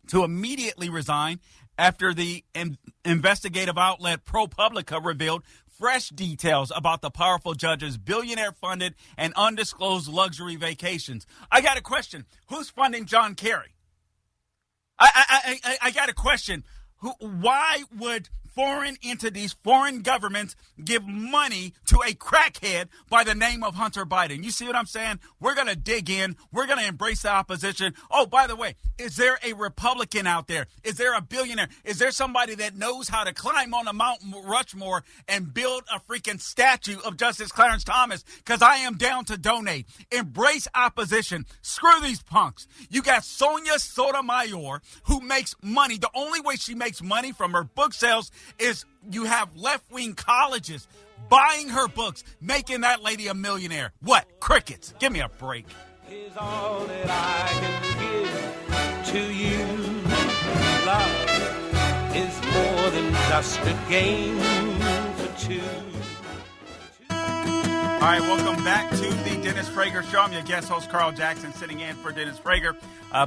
to immediately resign after the investigative outlet ProPublica revealed fresh details about the powerful judge's billionaire-funded and undisclosed luxury vacations. I got a question. Who's funding John Kerry? I got a question. Why would foreign entities, foreign governments give money to a crackhead by the name of Hunter Biden? You see what I'm saying? We're going to dig in. We're going to embrace the opposition. Oh, by the way, is there a Republican out there? Is there a billionaire? Is there somebody that knows how to climb on a Mount Rushmore and build a freaking statue of Justice Clarence Thomas? Because I am down to donate. Embrace opposition. Screw these punks. You got Sonia Sotomayor, who makes money. The only way she makes money from her book sales is you have left-wing colleges buying her books, making that lady a millionaire. What? Crickets. Give me a break. Is all that I can give to you. Love is more than just a game for two. All right, welcome back to the Dennis Prager Show. I'm your guest host, Carl Jackson, sitting in for Dennis Prager.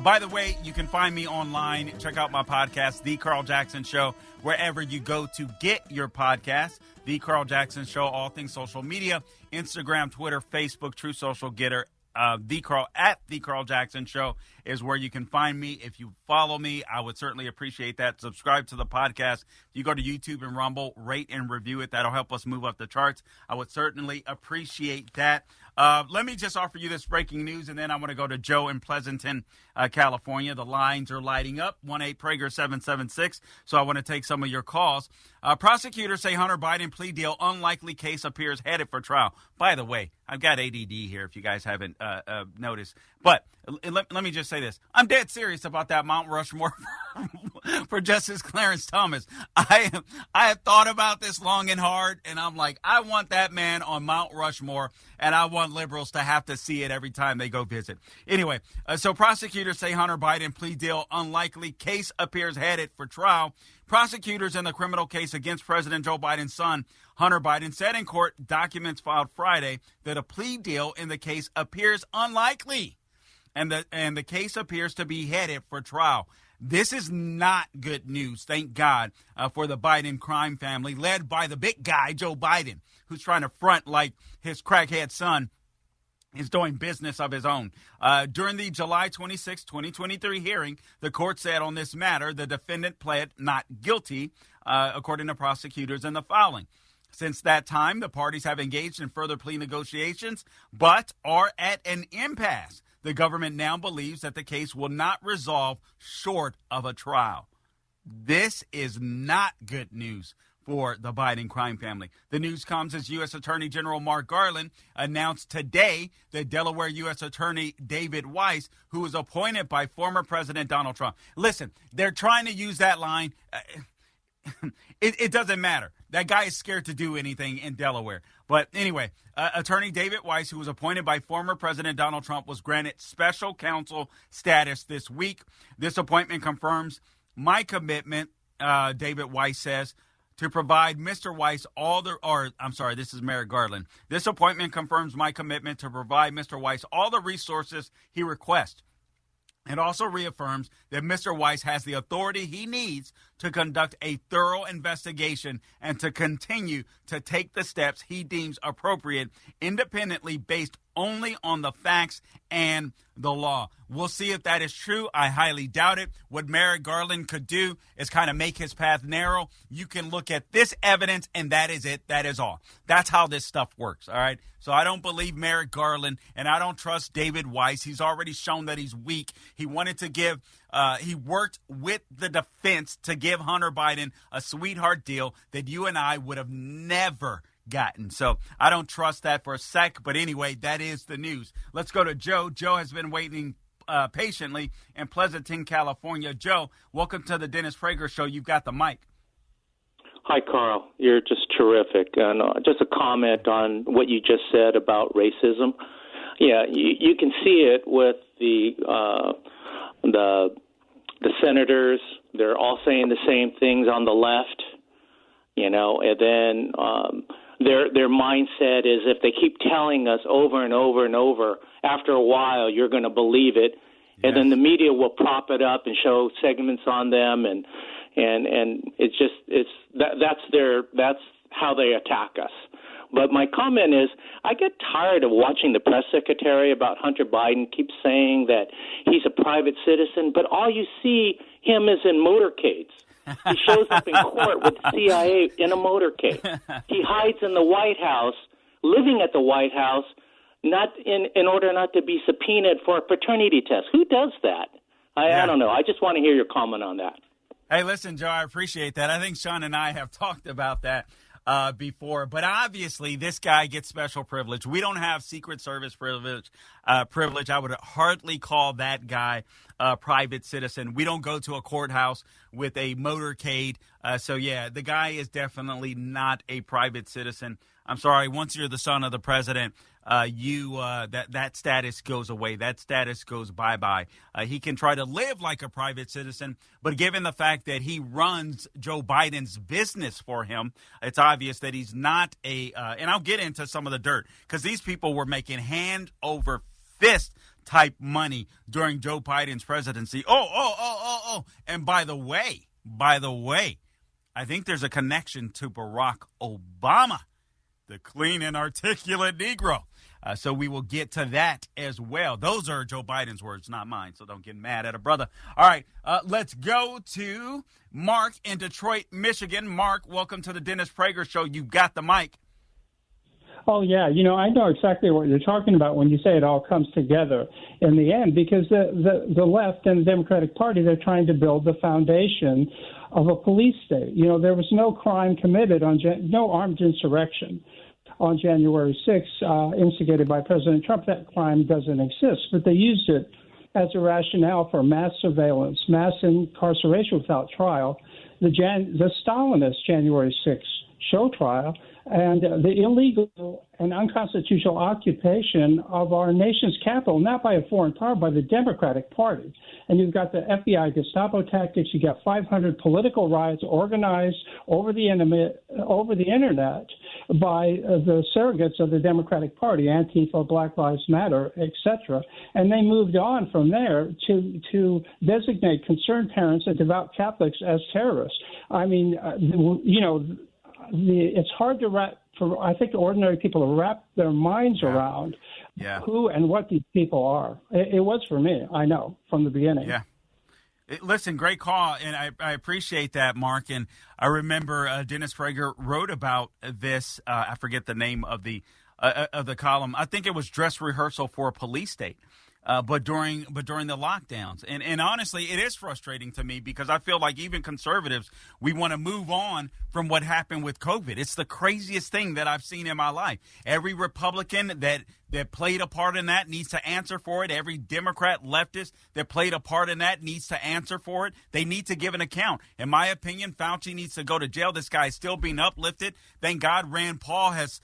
By the way, you can find me online. Check out my podcast, The Carl Jackson Show, wherever you go to get your podcast. The Carl Jackson Show, all things social media, Instagram, Twitter, Facebook, True Social Getter. The Carl Jackson Show is where you can find me. If you follow me, I would certainly appreciate that. Subscribe to the podcast. If you go to YouTube and Rumble, rate and review it. That'll help us move up the charts. I would certainly appreciate that. Let me just offer you this breaking news, and then I want to go to Joe in Pleasanton, California. The lines are lighting up, 1-8-PRAGER-776, so I want to take some of your calls. Prosecutors say Hunter Biden plea deal, unlikely case appears headed for trial. By the way, I've got ADD here if you guys haven't noticed. But let me just say this. I'm dead serious about that Mount Rushmore for Justice Clarence Thomas. I have thought about this long and hard, and I'm like, I want that man on Mount Rushmore, and I want liberals to have to see it every time they go visit. Anyway, so prosecutors say Hunter Biden plea deal unlikely. Case appears headed for trial. Prosecutors in the criminal case against President Joe Biden's son, Hunter Biden, said in court documents filed Friday that a plea deal in the case appears unlikely, and the case appears to be headed for trial. This is not good news, thank God, for the Biden crime family, led by the big guy, Joe Biden, who's trying to front like his crackhead son is doing business of his own. During the July 26, 2023 hearing, the court said on this matter, the defendant pled not guilty, according to prosecutors in the filing. Since that time, the parties have engaged in further plea negotiations, but are at an impasse. The government now believes that the case will not resolve short of a trial. This is not good news for the Biden crime family. The news comes as U.S. Attorney General Merrick Garland announced today that Delaware U.S. Attorney David Weiss, who was appointed by former President Donald Trump. Listen, they're trying to use that line. It doesn't matter. That guy is scared to do anything in Delaware. But anyway, Attorney David Weiss, who was appointed by former President Donald Trump, was granted special counsel status this week. This appointment confirms my commitment, David Weiss says, to provide Mr. Weiss this is Merrick Garland. This appointment confirms my commitment to provide Mr. Weiss all the resources he requests. It also reaffirms that Mr. Weiss has the authority he needs to conduct a thorough investigation and to continue to take the steps he deems appropriate, independently based only on the facts and the law. We'll see if that is true. I highly doubt it. What Merrick Garland could do is kind of make his path narrow. You can look at this evidence, and that is it. That is all. That's how this stuff works, all right? So I don't believe Merrick Garland, and I don't trust David Weiss. He's already shown that he's weak. He wanted to give he worked with the defense to give Hunter Biden a sweetheart deal that you and I would have never gotten. So I don't trust that for a sec. But anyway, that is the news. Let's go to Joe. Joe has been waiting patiently in Pleasanton, California. Joe, welcome to the Dennis Prager Show. You've got the mic. Hi, Carl. You're just terrific. And just a comment on what you just said about racism. Yeah, you can see it with the senators. They're all saying the same things on the left, you know, and then their mindset is if they keep telling us over and over and over, after a while you're going to believe it, and then the media will prop it up and show segments on them, and that's how they attack us. But my comment is, I get tired of watching the press secretary about Hunter Biden keep saying that he's a private citizen, but all you see him is in motorcades. He shows up in court with the CIA in a motorcade. He hides in the White House, living at the White House, not in order not to be subpoenaed for a paternity test. Who does that? I don't know. I just want to hear your comment on that. Hey, listen, Joe, I appreciate that. I think Sean and I have talked about that before, but obviously this guy gets special privilege. We don't have Secret Service privilege. I would hardly call that guy a private citizen. We don't go to a courthouse with a motorcade. The guy is definitely not a private citizen. I'm sorry. Once you're the son of the president, that status goes away. That status goes bye-bye. He can try to live like a private citizen, but given the fact that he runs Joe Biden's business for him, it's obvious that he's not and I'll get into some of the dirt, because these people were making hand over fist type money during Joe Biden's presidency. And by the way, I think there's a connection to Barack Obama, the clean and articulate Negro. So we will get to that as well. Those are Joe Biden's words, not mine, so don't get mad at a brother. All right, let's go to Mark in Detroit, Michigan. Mark, welcome to the Dennis Prager Show. You've got the mic. Oh, yeah. You know, I know exactly what you're talking about when you say it all comes together in the end, because the left and the Democratic Party, they're trying to build the foundation of a police state. You know, there was no crime committed no armed insurrection on January 6th, instigated by President Trump. That crime doesn't exist, but they used it as a rationale for mass surveillance, mass incarceration without trial, the Stalinist January 6th show trial, and the illegal and unconstitutional occupation of our nation's capital, not by a foreign power, by the Democratic Party. And you've got the FBI Gestapo tactics. You got 500 political riots organized over the internet by the surrogates of the Democratic Party, Antifa, Black Lives Matter, etc. And they moved on from there to designate concerned parents and devout Catholics as terrorists. I mean, it's hard to I think ordinary people to wrap their minds around who and what these people are. It was for me, I know, from the beginning. Yeah. Listen, great call, and I appreciate that, Mark. And I remember Dennis Prager wrote about this. I forget the name of the column. I think it was Dress Rehearsal for a Police State. But during the lockdowns. And honestly, it is frustrating to me because I feel like even conservatives, we want to move on from what happened with COVID. It's the craziest thing that I've seen in my life. Every Republican that played a part in that needs to answer for it. Every Democrat leftist that played a part in that needs to answer for it. They need to give an account. In my opinion, Fauci needs to go to jail. This guy is still being uplifted. Thank God Rand Paul has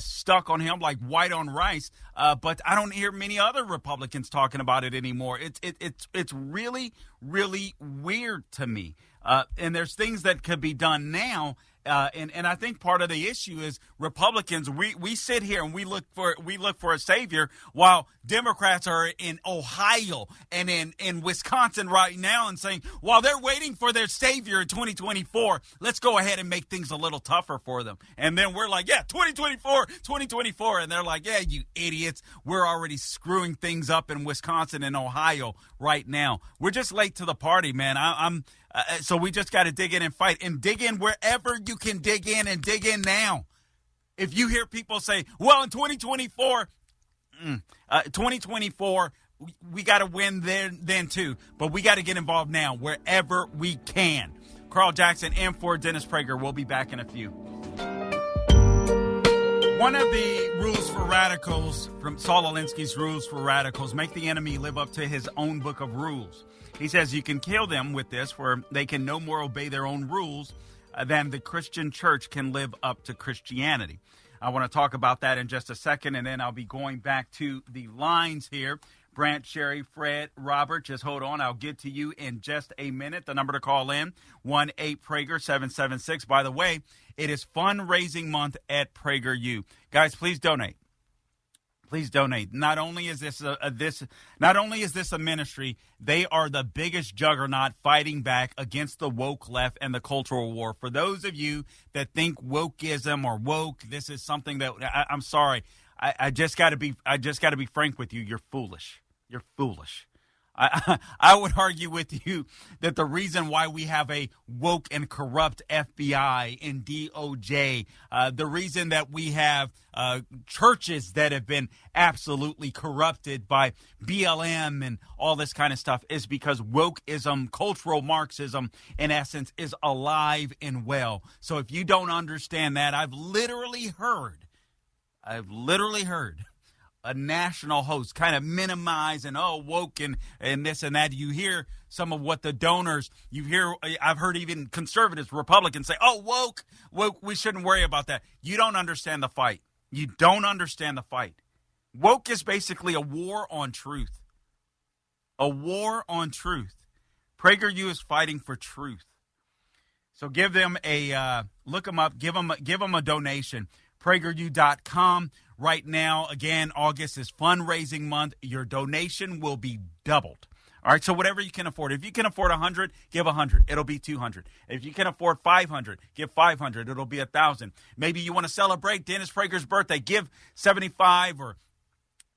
stuck on him like white on rice. But I don't hear many other Republicans talking about it anymore. It's really, really weird to me. And there's things that could be done now. And I think part of the issue is Republicans, we sit here and we look for a savior while Democrats are in Ohio and in Wisconsin right now and saying, while they're waiting for their savior in 2024, let's go ahead and make things a little tougher for them. And then we're like, 2024. And they're like, yeah, you idiots. We're already screwing things up in Wisconsin and Ohio right now. We're just late to the party, man. So we just got to dig in and fight and dig in wherever you can dig in and dig in now. If you hear people say, well, in 2024, we got to win then too. But we got to get involved now wherever we can. Carl Jackson and for Dennis Prager. We'll be back in a few. One of the rules for radicals from Saul Alinsky's Rules for Radicals, make the enemy live up to his own book of rules. He says you can kill them with this, for they can no more obey their own rules than the Christian church can live up to Christianity. I want to talk about that in just a second, and then I'll be going back to the lines here. Brant, Sherry, Fred, Robert, just hold on. I'll get to you in just a minute. The number to call in, 1-8-PRAGER-776. By the way, it is fundraising month at PragerU. Guys, please donate. Please donate. Not only is this a ministry, they are the biggest juggernaut fighting back against the woke left and the cultural war. For those of you that think wokeism or woke, this is something that I'm sorry. I just got to be frank with you. You're foolish. You're foolish. I would argue with you that the reason why we have a woke and corrupt FBI and DOJ, the reason that we have churches that have been absolutely corrupted by BLM and all this kind of stuff is because wokeism, cultural Marxism, in essence, is alive and well. So if you don't understand that, I've literally heard a national host kind of minimize and woke and this and that. You hear some of what the donors, I've heard even conservatives, Republicans say, woke, we shouldn't worry about that. You don't understand the fight. You don't understand the fight. Woke is basically a war on truth. A war on truth. PragerU is fighting for truth. So give them look them up, give them a donation. PragerU.com. Right now, again, August is fundraising month. Your donation will be doubled. All right, so whatever you can afford. If you can afford 100, give 100. It'll be 200. If you can afford 500, give 500. It'll be 1,000. Maybe you want to celebrate Dennis Prager's birthday. Give $75 or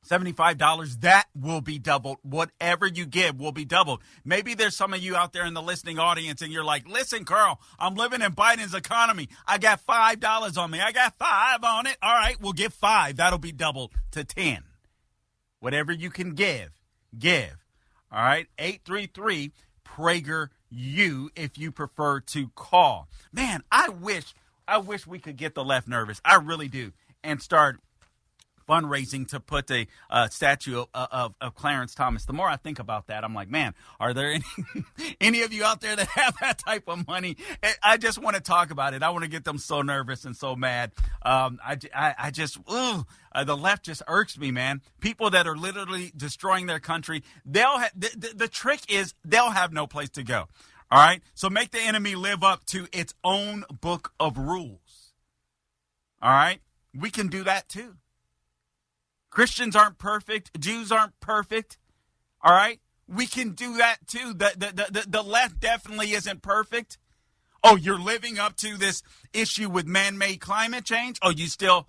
$75, that will be doubled. Whatever you give will be doubled. Maybe there's some of you out there in the listening audience and you're like, listen, Carl, I'm living in Biden's economy. I got $5 on me. I got 5 on it. All right, we'll give 5. That'll be doubled to 10. Whatever you can give. All right, 833-PRAGER-U if you prefer to call. Man, I wish we could get the left nervous. I really do. And start fundraising to put a statue of Clarence Thomas. The more I think about that, I'm like, man, are there any of you out there that have that type of money? I just want to talk about it. I want to get them so nervous and so mad. I just, the left just irks me, man. People that are literally destroying their country, the trick is they'll have no place to go. All right? So make the enemy live up to its own book of rules. All right? We can do that too. Christians aren't perfect. Jews aren't perfect. All right? We can do that too. The left definitely isn't perfect. Oh, you're living up to this issue with man-made climate change? Oh, you still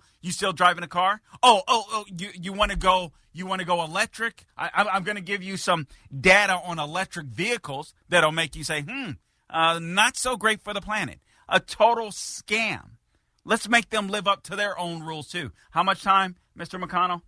driving a car? You want to go electric? I'm going to give you some data on electric vehicles that'll make you say, not so great for the planet. A total scam. Let's make them live up to their own rules too. How much time, Mr. McConnell?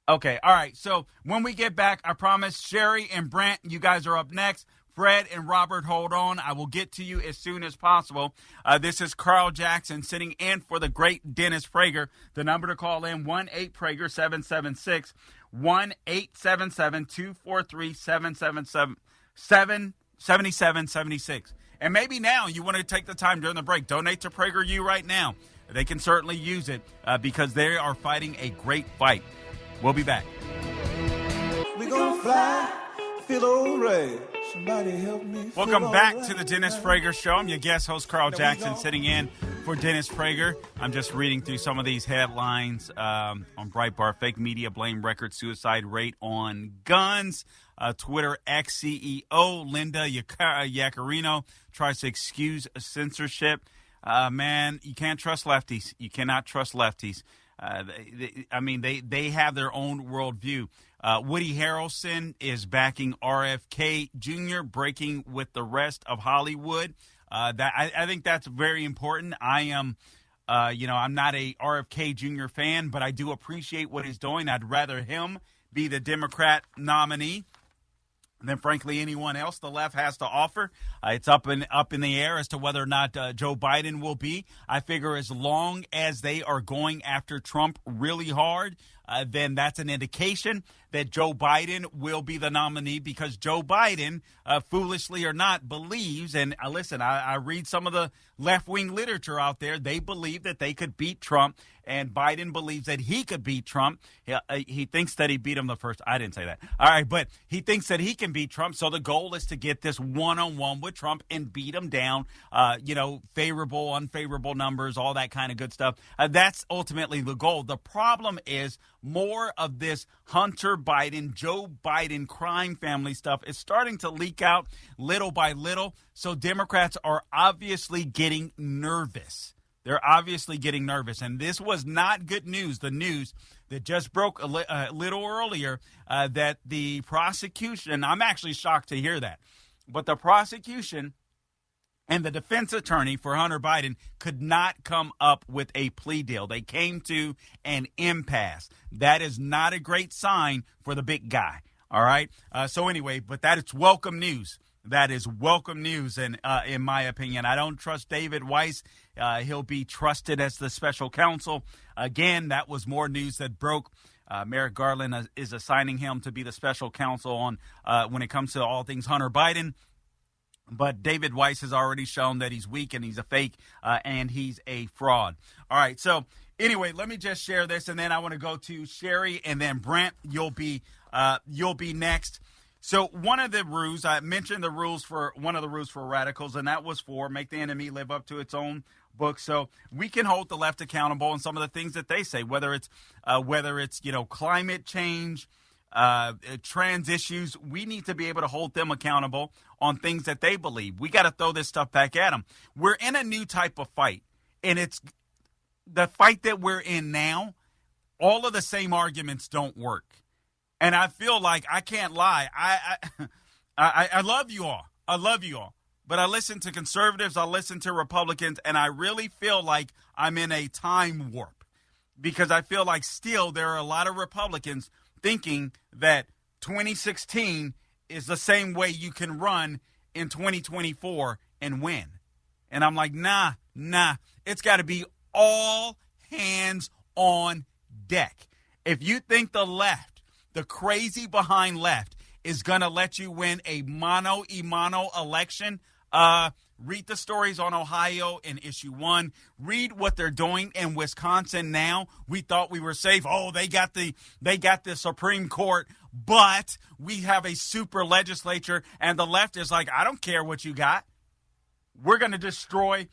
Okay, all right. So when we get back, I promise Sherry and Brent, you guys are up next. Fred and Robert, hold on. I will get to you as soon as possible. This is Carl Jackson sitting in for the great Dennis Prager. The number to call in, 1-8-PRAGER-776, 1-877-243-7776. And maybe now you want to take the time during the break. Donate to PragerU right now. They can certainly use it because they are fighting a great fight. We'll be back. We gonna fly, feel alright. Somebody help me. Welcome back to the Dennis Prager Show. I'm your guest host, Carl Jackson, sitting in for Dennis Prager. I'm just reading through some of these headlines on Breitbart. Fake media blame record suicide rate on guns. Twitter ex-CEO Linda Yaccarino tries to excuse censorship. Man, you can't trust lefties. You cannot trust lefties. They have their own worldview. Woody Harrelson is backing RFK Jr., breaking with the rest of Hollywood. I think that's very important. I am, I'm not a RFK Jr. fan, but I do appreciate what he's doing. I'd rather him be the Democrat nominee than, frankly, anyone else the left has to offer. It's up in the air as to whether or not Joe Biden will be. I figure as long as they are going after Trump really hard, then that's an indication that Joe Biden will be the nominee, because Joe Biden, foolishly or not, believes, and listen, I read some of the left-wing literature out there, they believe that they could beat Trump, and Biden believes that he could beat Trump. He thinks that he beat him the first. I didn't say that. All right, but he thinks that he can beat Trump, so the goal is to get this one-on-one with Trump and beat him down, favorable, unfavorable numbers, all that kind of good stuff. That's ultimately the goal. The problem is more of this Hunter Biden, Joe Biden crime family stuff is starting to leak out little by little. So Democrats are obviously getting nervous. They're obviously getting nervous. And this was not good news. The news that just broke a little earlier that the prosecution, I'm actually shocked to hear that, but the prosecution and the defense attorney for Hunter Biden could not come up with a plea deal. They came to an impasse. That is not a great sign for the big guy. All right. So anyway, but that is welcome news. That is welcome news. And in my opinion, I don't trust David Weiss. He'll be trusted as the special counsel. Again, that was more news that broke. Merrick Garland is assigning him to be the special counsel on when it comes to all things Hunter Biden. But David Weiss has already shown that he's weak and he's a fake and he's a fraud. All right. So anyway, let me just share this, and then I want to go to Sherry, and then Brent. You'll be next. So one of the rules, I mentioned one of the rules for radicals, and that was for make the enemy live up to its own book. So we can hold the left accountable on some of the things that they say, whether it's climate change, trans issues. We need to be able to hold them accountable on things that they believe. We got to throw this stuff back at them. We're in a new type of fight, and it's the fight that we're in now. All of the same arguments don't work. And I feel like, I can't lie, I love you all. I love you all. But I listen to conservatives, I listen to Republicans, and I really feel like I'm in a time warp. Because I feel like still there are a lot of Republicans thinking that 2016 is the same way you can run in 2024 and win. And I'm like, nah. It's got to be all hands on deck. If you think the left, the crazy behind left, is going to let you win a mano-a-mano election, read the stories on Ohio in issue 1. Read what they're doing in Wisconsin now. We thought we were safe. Oh, they got the Supreme Court, but we have a super legislature, and the left is like, I don't care what you got. We're going to destroy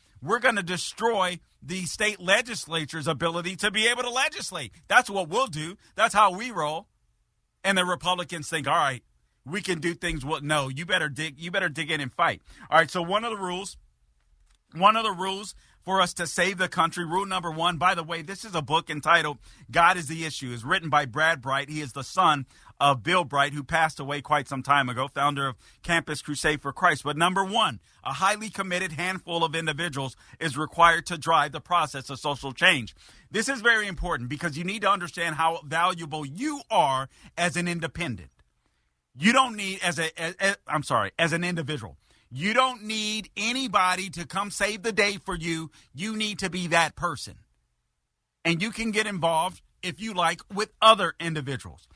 the state legislature's ability to be able to legislate. That's what we'll do. That's how we roll. And the Republicans think, all right, we can do things. Well, no, you better dig in and fight. All right. So one of the rules for us to save the country, rule number 1, by the way, this is a book entitled God is the Issue. It's written by Brad Bright. He is the son of Bill Bright, who passed away quite some time ago, founder of Campus Crusade for Christ. But number 1, a highly committed handful of individuals is required to drive the process of social change. This is very important because you need to understand how valuable you are as an independent. You don't need, as an individual. You don't need anybody to come save the day for you. You need to be that person. And you can get involved, if you like, with other individuals.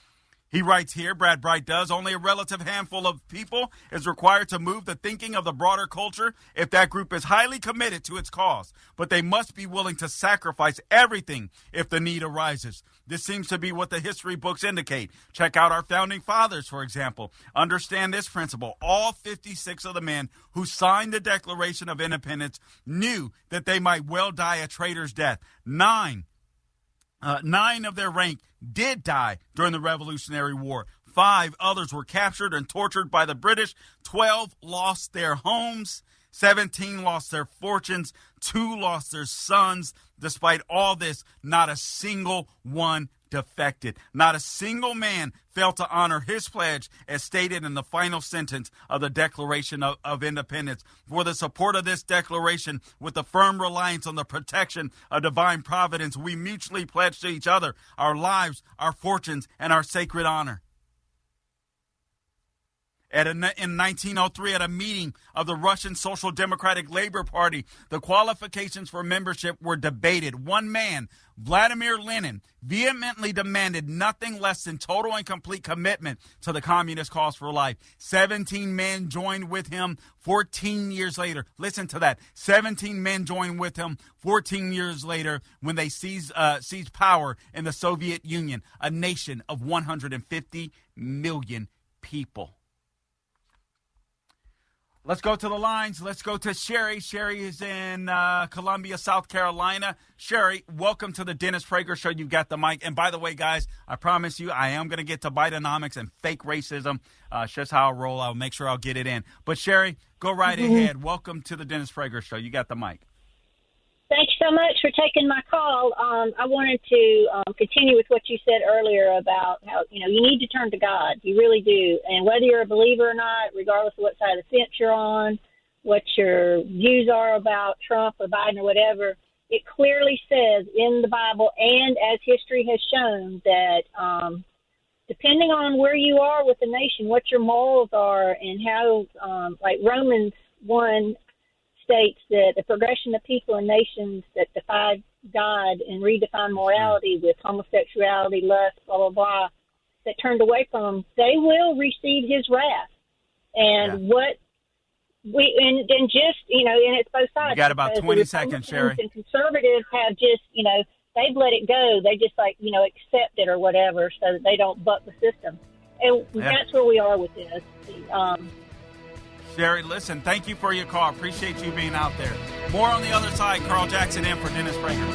He writes here, Brad Bright does, only a relative handful of people is required to move the thinking of the broader culture if that group is highly committed to its cause. But they must be willing to sacrifice everything if the need arises. This seems to be what the history books indicate. Check out our founding fathers, for example. Understand this principle. All 56 of the men who signed the Declaration of Independence knew that they might well die a traitor's death. 9 of their rank did die during the Revolutionary War. 5 others were captured and tortured by the British. 12 lost their homes. 17 lost their fortunes. 2 lost their sons. Despite all this, not a single one defected. Not a single man failed to honor his pledge as stated in the final sentence of the Declaration of Independence. For the support of this declaration, with the firm reliance on the protection of divine providence, we mutually pledge to each other our lives, our fortunes, and our sacred honor. In 1903, at a meeting of the Russian Social Democratic Labor Party, the qualifications for membership were debated. One man, Vladimir Lenin, vehemently demanded nothing less than total and complete commitment to the communist cause for life. 17 men joined with him 14 years later. Listen to that. 17 men joined with him 14 years later when they seized power in the Soviet Union, a nation of 150 million people. Let's go to the lines. Let's go to Sherry. Sherry is in Columbia, South Carolina. Sherry, welcome to the Dennis Prager Show. You've got the mic. And by the way, guys, I promise you I am going to get to Bidenomics and fake racism. It's just how I roll. I'll make sure I'll get it in. But, Sherry, go right ahead. Welcome to the Dennis Prager Show. You got the mic. Thank you so much for taking my call. I wanted to continue with what you said earlier about how, you need to turn to God. You really do. And whether you're a believer or not, regardless of what side of the fence you're on, what your views are about Trump or Biden or whatever, it clearly says in the Bible, and as history has shown, that depending on where you are with the nation, what your morals are, and how, like Romans 1 states that the progression of people and nations that defy God and redefine morality with homosexuality, lust, blah, blah, blah, that turned away from him, they will receive his wrath. And and it's both sides. You got about 20 seconds, Sherry. And conservatives have just, they've let it go. They just accept it or whatever so that they don't buck the system. And that's where we are with this. Sherry, listen, thank you for your call. Appreciate you being out there. More on the other side. Carl Jackson in for Dennis Prager.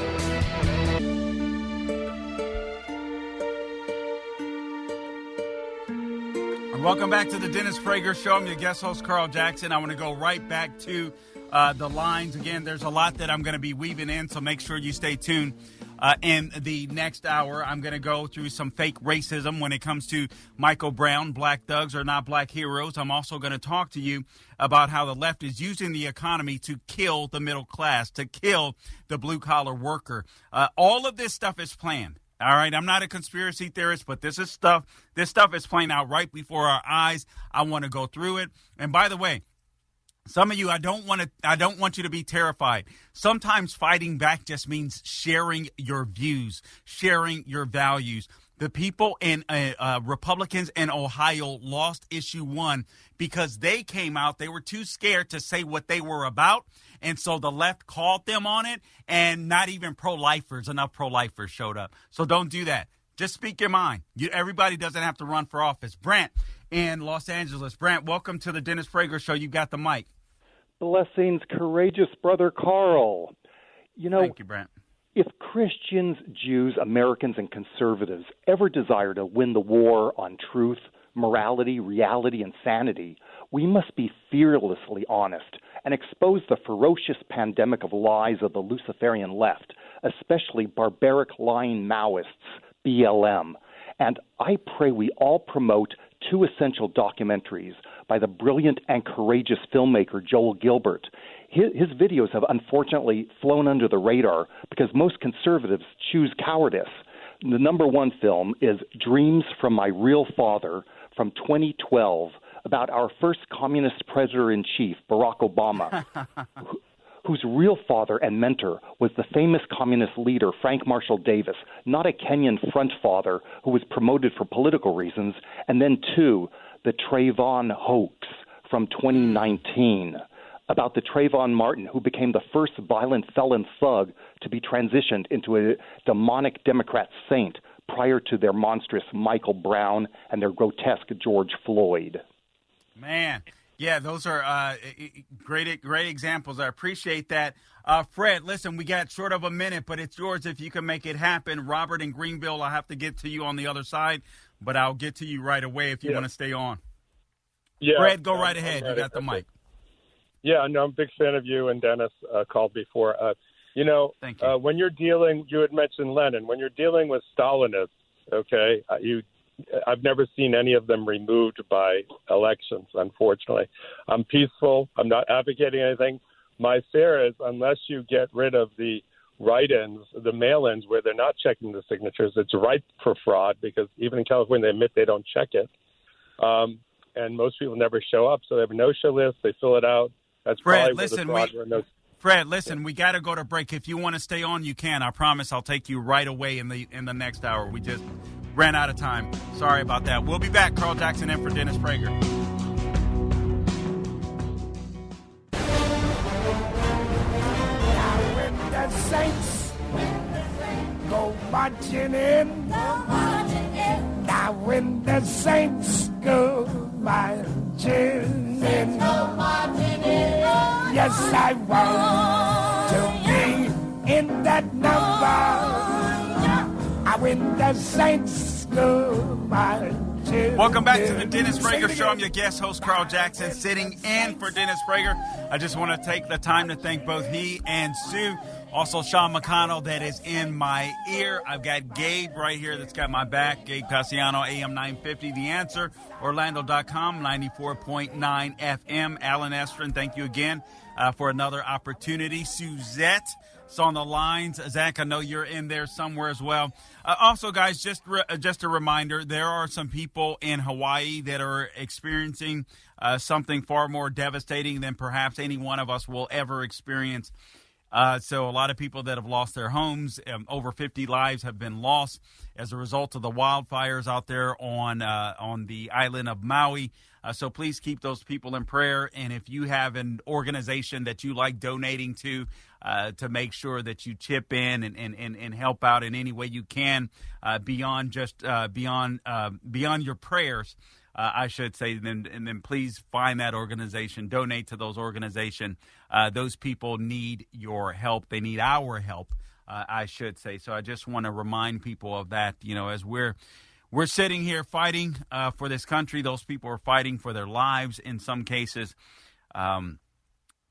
Welcome back to the Dennis Prager Show. I'm your guest host, Carl Jackson. I want to go right back to the lines. Again, there's a lot that I'm going to be weaving in, so make sure you stay tuned. In the next hour, I'm going to go through some fake racism when it comes to Michael Brown. Black thugs are not black heroes. I'm also going to talk to you about how the left is using the economy to kill the middle class, to kill the blue-collar worker. All of this stuff is planned. All right, I'm not a conspiracy theorist, but this stuff is playing out right before our eyes. I want to go through it. And by the way, Some of you, I don't want you to be terrified. Sometimes fighting back just means sharing your views, sharing your values. The people in Republicans in Ohio lost issue 1 because they came out. They were too scared to say what they were about. And so the left called them on it, and not even enough pro-lifers showed up. So don't do that. Just speak your mind. Everybody doesn't have to run for office. Brent in Los Angeles. Brent, welcome to the Dennis Prager Show. You got the mic. Blessings, courageous brother Carl. Thank you, Brent. If Christians, Jews, Americans, and conservatives ever desire to win the war on truth, morality, reality, and sanity, we must be fearlessly honest and expose the ferocious pandemic of lies of the Luciferian left, especially barbaric lying Maoists, BLM. And I pray we all promote 2 essential documentaries by the brilliant and courageous filmmaker Joel Gilbert. His videos have unfortunately flown under the radar because most conservatives choose cowardice. The number 1 film is Dreams from My Real Father from 2012 about our first communist president-in-chief, Barack Obama, whose real father and mentor was the famous communist leader Frank Marshall Davis, not a Kenyan front father who was promoted for political reasons, and then 2, the Trayvon hoax from 2019 about the Trayvon Martin, who became the first violent felon thug to be transitioned into a demonic Democrat saint prior to their monstrous Michael Brown and their grotesque George Floyd. Man, yeah, those are great examples. I appreciate that. Fred, listen, we got short of a minute, but it's yours if you can make it happen. Robert in Greenville, I'll have to get to you on the other side, but I'll get to you right away if you want to stay on. Yeah, Fred, go right ahead. You got the mic. Yeah, no, I'm a big fan of you, and Dennis called before. Thank you. When you're dealing, you had mentioned Lenin, when you're dealing with Stalinists, okay, I've never seen any of them removed by elections, unfortunately. I'm peaceful. I'm not advocating anything. My fear is unless you get rid of the write-ins, the mail-ins where they're not checking the signatures, it's ripe for fraud because even in California they admit they don't check it. And most people never show up, so they have a no-show list. They fill it out. That's Fred, probably listen, Fred, listen, we got to go to break. If you want to stay on, you can. I promise I'll take you right away in the next hour. We just ran out of time. Sorry about that. We'll be back. Carl Jackson in for Dennis Prager. Now when the Saints go marching in, now when the Saints go marching in, yes, I want to be in that number. When the Saints go marching. Welcome back to the Dennis Prager Show. I'm your guest host, Carl Jackson, sitting in for Dennis Prager. I just want to take the time to thank both he and Sue. Also, Sean McConnell, that is in my ear. I've got Gabe right here that's got my back. Gabe Cassiano, AM 950, The Answer, Orlando.com, 94.9 FM. Alan Estrin, thank you again for another opportunity. Suzette is on the lines. Zach, I know you're in there somewhere as well. Also, guys, just a reminder, there are some people in Hawaii that are experiencing something far more devastating than perhaps any one of us will ever experience. So a lot of people that have lost their homes, over 50 lives have been lost as a result of the wildfires out there on the island of Maui. So please keep those people in prayer. And if you have an organization that you like donating to make sure that you chip in and help out in any way you can beyond your prayers, I should say, then please find that organization, donate to those organizations. Those people need your help. They need our help, I should say. So I just want to remind people of that, as we're sitting here fighting for this country. Those people are fighting for their lives in some cases.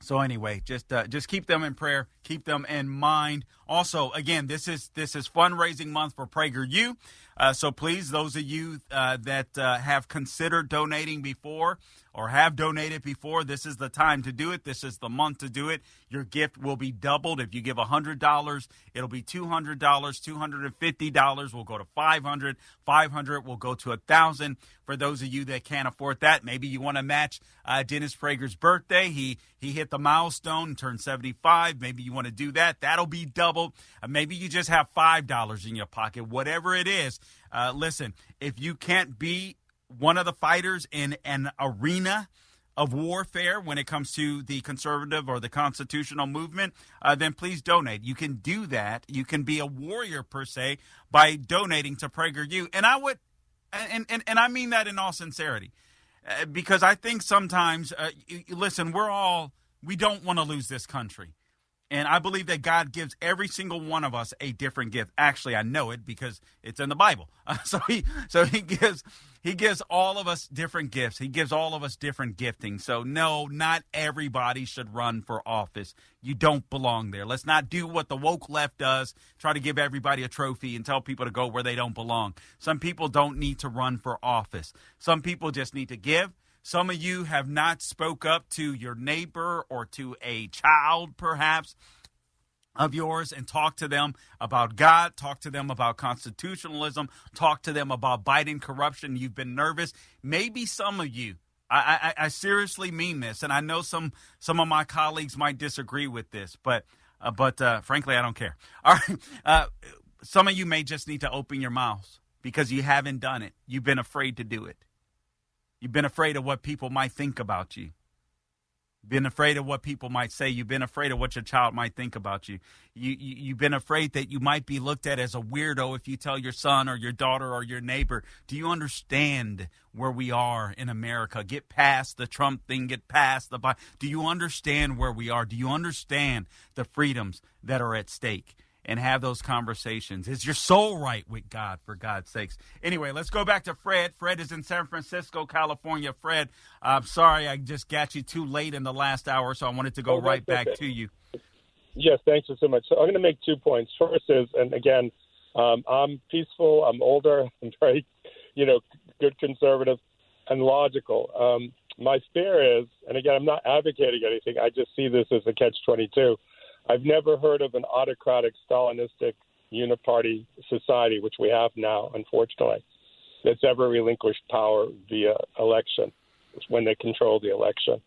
So anyway, just keep them in prayer, keep them in mind. Also, again, this is fundraising month for PragerU. So please, those of you that have considered donating before or have donated before, this is the time to do it. This is the month to do it. Your gift will be doubled. If you give $100, it'll be $200. $250 will go to $500. $500 will go to $1,000. For those of you that can't afford that, maybe you want to match Dennis Prager's birthday. He hit the milestone, turned 75. Maybe you want to do that. That'll be doubled. Maybe you just have $5 in your pocket. Whatever it is, listen, if you can't be one of the fighters in an arena of warfare when it comes to the conservative or the constitutional movement, then please donate. You can do that. You can be a warrior, per se, by donating to PragerU. And I would, and I mean that in all sincerity, because I think sometimes, listen, we don't want to lose this country. And I believe that God gives every single one of us a different gift. Actually, I know it because it's in the Bible. So he gives all of us different gifts. He gives all of us different gifting. So no, not everybody should run for office. You don't belong there. Let's not do what the woke left does, try to give everybody a trophy and tell people to go where they don't belong. Some people don't need to run for office. Some people just need to give. Some of you have not spoke up to your neighbor or to a child, perhaps, of yours and talk to them about God, talk to them about constitutionalism, talk to them about Biden corruption. You've been nervous. Maybe some of you, I seriously mean this, and I know some of my colleagues might disagree with this, but frankly, I don't care. All right, some of you may just need to open your mouths because you haven't done it. You've been afraid to do it. You've been afraid of what people might think about you. You've been afraid of what people might say. You've been afraid of what your child might think about you. You've been afraid that you might be looked at as a weirdo if you tell your son or your daughter or your neighbor. Do you understand where we are in America? Get past the Trump thing. Get past the Biden. Do you understand where we are? Do you understand the freedoms that are at stake? And have those conversations. Is your soul right with God, for God's sakes? Anyway, let's go back to Fred. Fred is in San Francisco, California. Fred, I'm sorry I just got you too late in the last hour, so I wanted to go right back to you. Yes, thanks so much. So I'm going to make 2 points. First is, and again, I'm peaceful, I'm older, I'm very, good conservative and logical. My fear is, and again, I'm not advocating anything, I just see this as a catch-22. I've never heard of an autocratic, Stalinistic, uniparty society, which we have now, unfortunately, that's ever relinquished power via election, when they control the election.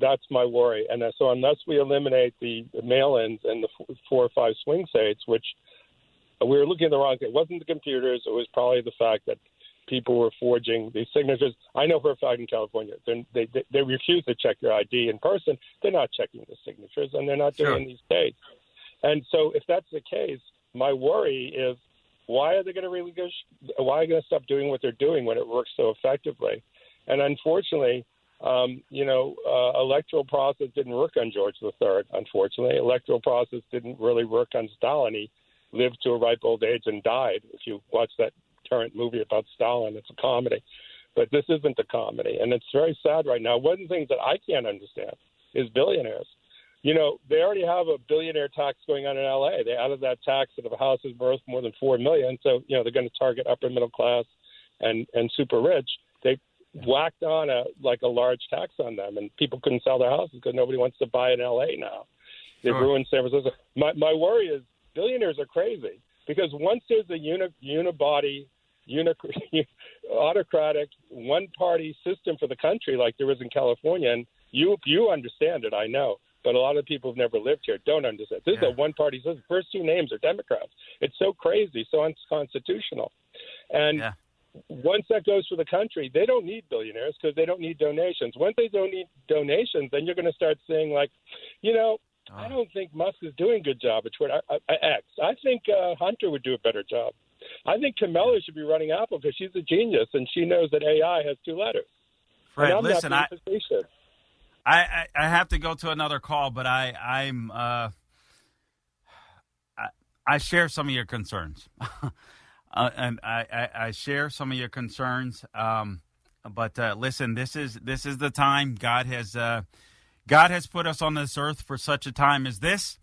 That's my worry. And so unless we eliminate the mail-ins and the 4 or 5 swing states, which we were looking at the wrong thing. It wasn't the computers. It was probably the fact that people were forging these signatures. I know for a fact in California, they refuse to check your ID in person. They're not checking the signatures, and they're not doing these states. And so if that's the case, my worry is, why are they going to relinquish? Why are they going to stop doing what they're doing when it works so effectively? And unfortunately, electoral process didn't work on George III, unfortunately. Electoral process didn't really work on Stalin. He lived to a ripe old age and died. If you watch that current movie about Stalin, it's a comedy. But this isn't a comedy, and it's very sad right now. One of the things that I can't understand is billionaires. They already have a billionaire tax going on in L.A. They added that tax if a house is worth more than $4 million, so they're going to target upper middle class and super rich. They whacked on a large tax on them, and people couldn't sell their houses because nobody wants to buy in L.A. now. They've ruined San Francisco. My worry is billionaires are crazy, because once there's a unibody, autocratic, one-party system for the country like there is in California, and you understand it, I know, but a lot of people who've never lived here don't understand. This is a one-party system. First 2 names are Democrats. It's so crazy, so unconstitutional. And once that goes for the country, they don't need billionaires because they don't need donations. Once they don't need donations, then you're going to start saying, I don't think Musk is doing a good job at Twitter. X. I think Hunter would do a better job. I think Kamala should be running Apple because she's a genius and she knows that AI has 2 letters. Fred, listen, I have to go to another call, but I share some of your concerns, and I share some of your concerns. But listen, this is the time God has put us on this earth for such a time as this.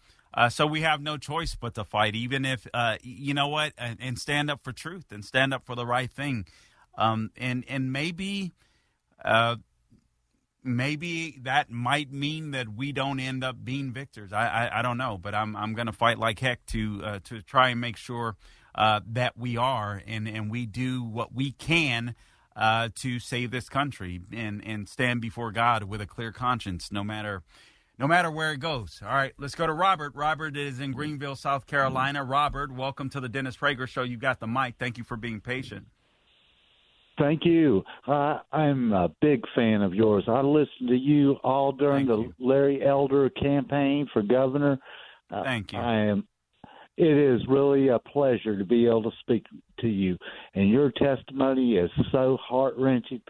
So we have no choice but to fight, even if you know what, and stand up for truth and stand up for the right thing. And maybe that might mean that we don't end up being victors. I don't know, but I'm going to fight like heck to try and make sure that we are, and we do what we can to save this country and stand before God with a clear conscience, no matter where it goes. All right, let's go to Robert. Robert is in Greenville, South Carolina. Robert, welcome to the Dennis Prager Show. You got the mic. Thank you for being patient. Thank you. I'm a big fan of yours. I listened to you all during the Larry Elder campaign for governor. Thank you. It is really a pleasure to be able to speak to you, and your testimony is so heart-wrenching.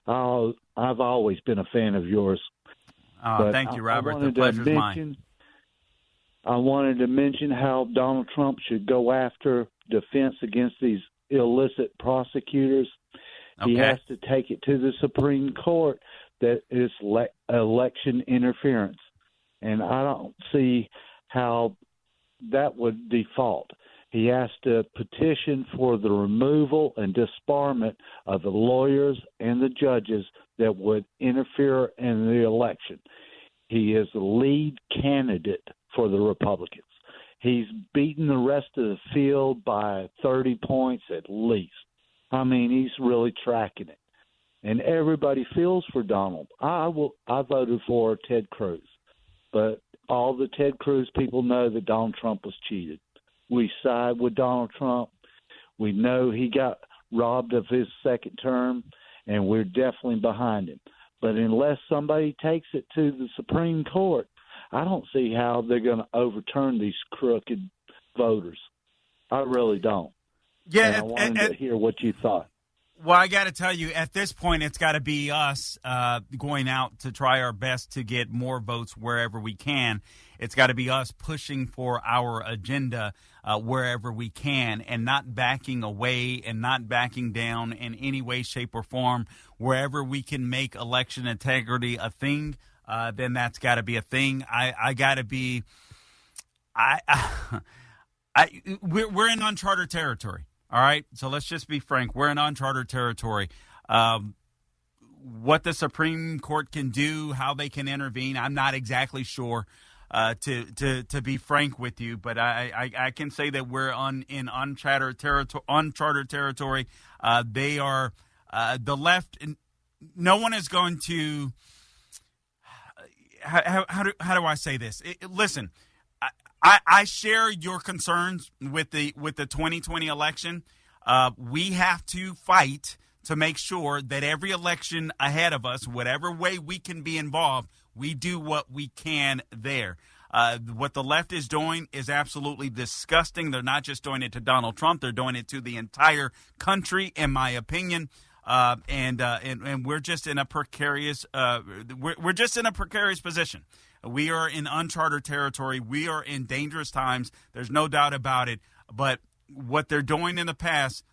I've always been a fan of yours. Thank you, Robert. The pleasure's mine. I wanted to mention how Donald Trump should go after defense against these illicit prosecutors. Okay. He has to take it to the Supreme Court that is election interference. And I don't see how that would default. He has to petition for the removal and disbarment of the lawyers and the judges that would interfere in the election. He is the lead candidate for the Republicans. He's beaten the rest of the field by 30 points at least. I mean, he's really tracking it. And everybody feels for Donald. I voted for Ted Cruz. But all the Ted Cruz people know that Donald Trump was cheated. We side with Donald Trump. We know he got robbed of his second term, and we're definitely behind him. But unless somebody takes it to the Supreme Court, I don't see how they're going to overturn these crooked voters. I really don't. Yeah, and I wanted to hear what you thought. Well, I got to tell you, at this point, it's got to be us going out to try our best to get more votes wherever we can. It's got to be us pushing for our agenda wherever we can, and not backing away and not backing down in any way, shape, or form. Wherever we can make election integrity a thing, then that's got to be a thing. I got to be. We're in uncharted territory. All right, so let's just be frank. We're in uncharted territory. What the Supreme Court can do, how they can intervene, I'm not exactly sure. To be frank with you, but I can say that we're in uncharted territory. They are the left. No one is going to. How do I say this? Listen. I share your concerns with the 2020 election. We have to fight to make sure that every election ahead of us, whatever way we can be involved, we do what we can there. What the left is doing is absolutely disgusting. They're not just doing it to Donald Trump; they're doing it to the entire country, in my opinion. And we're just in a precarious we're just in a precarious position. We are in uncharted territory. We are in dangerous times. There's no doubt about it. But what they're doing in the past,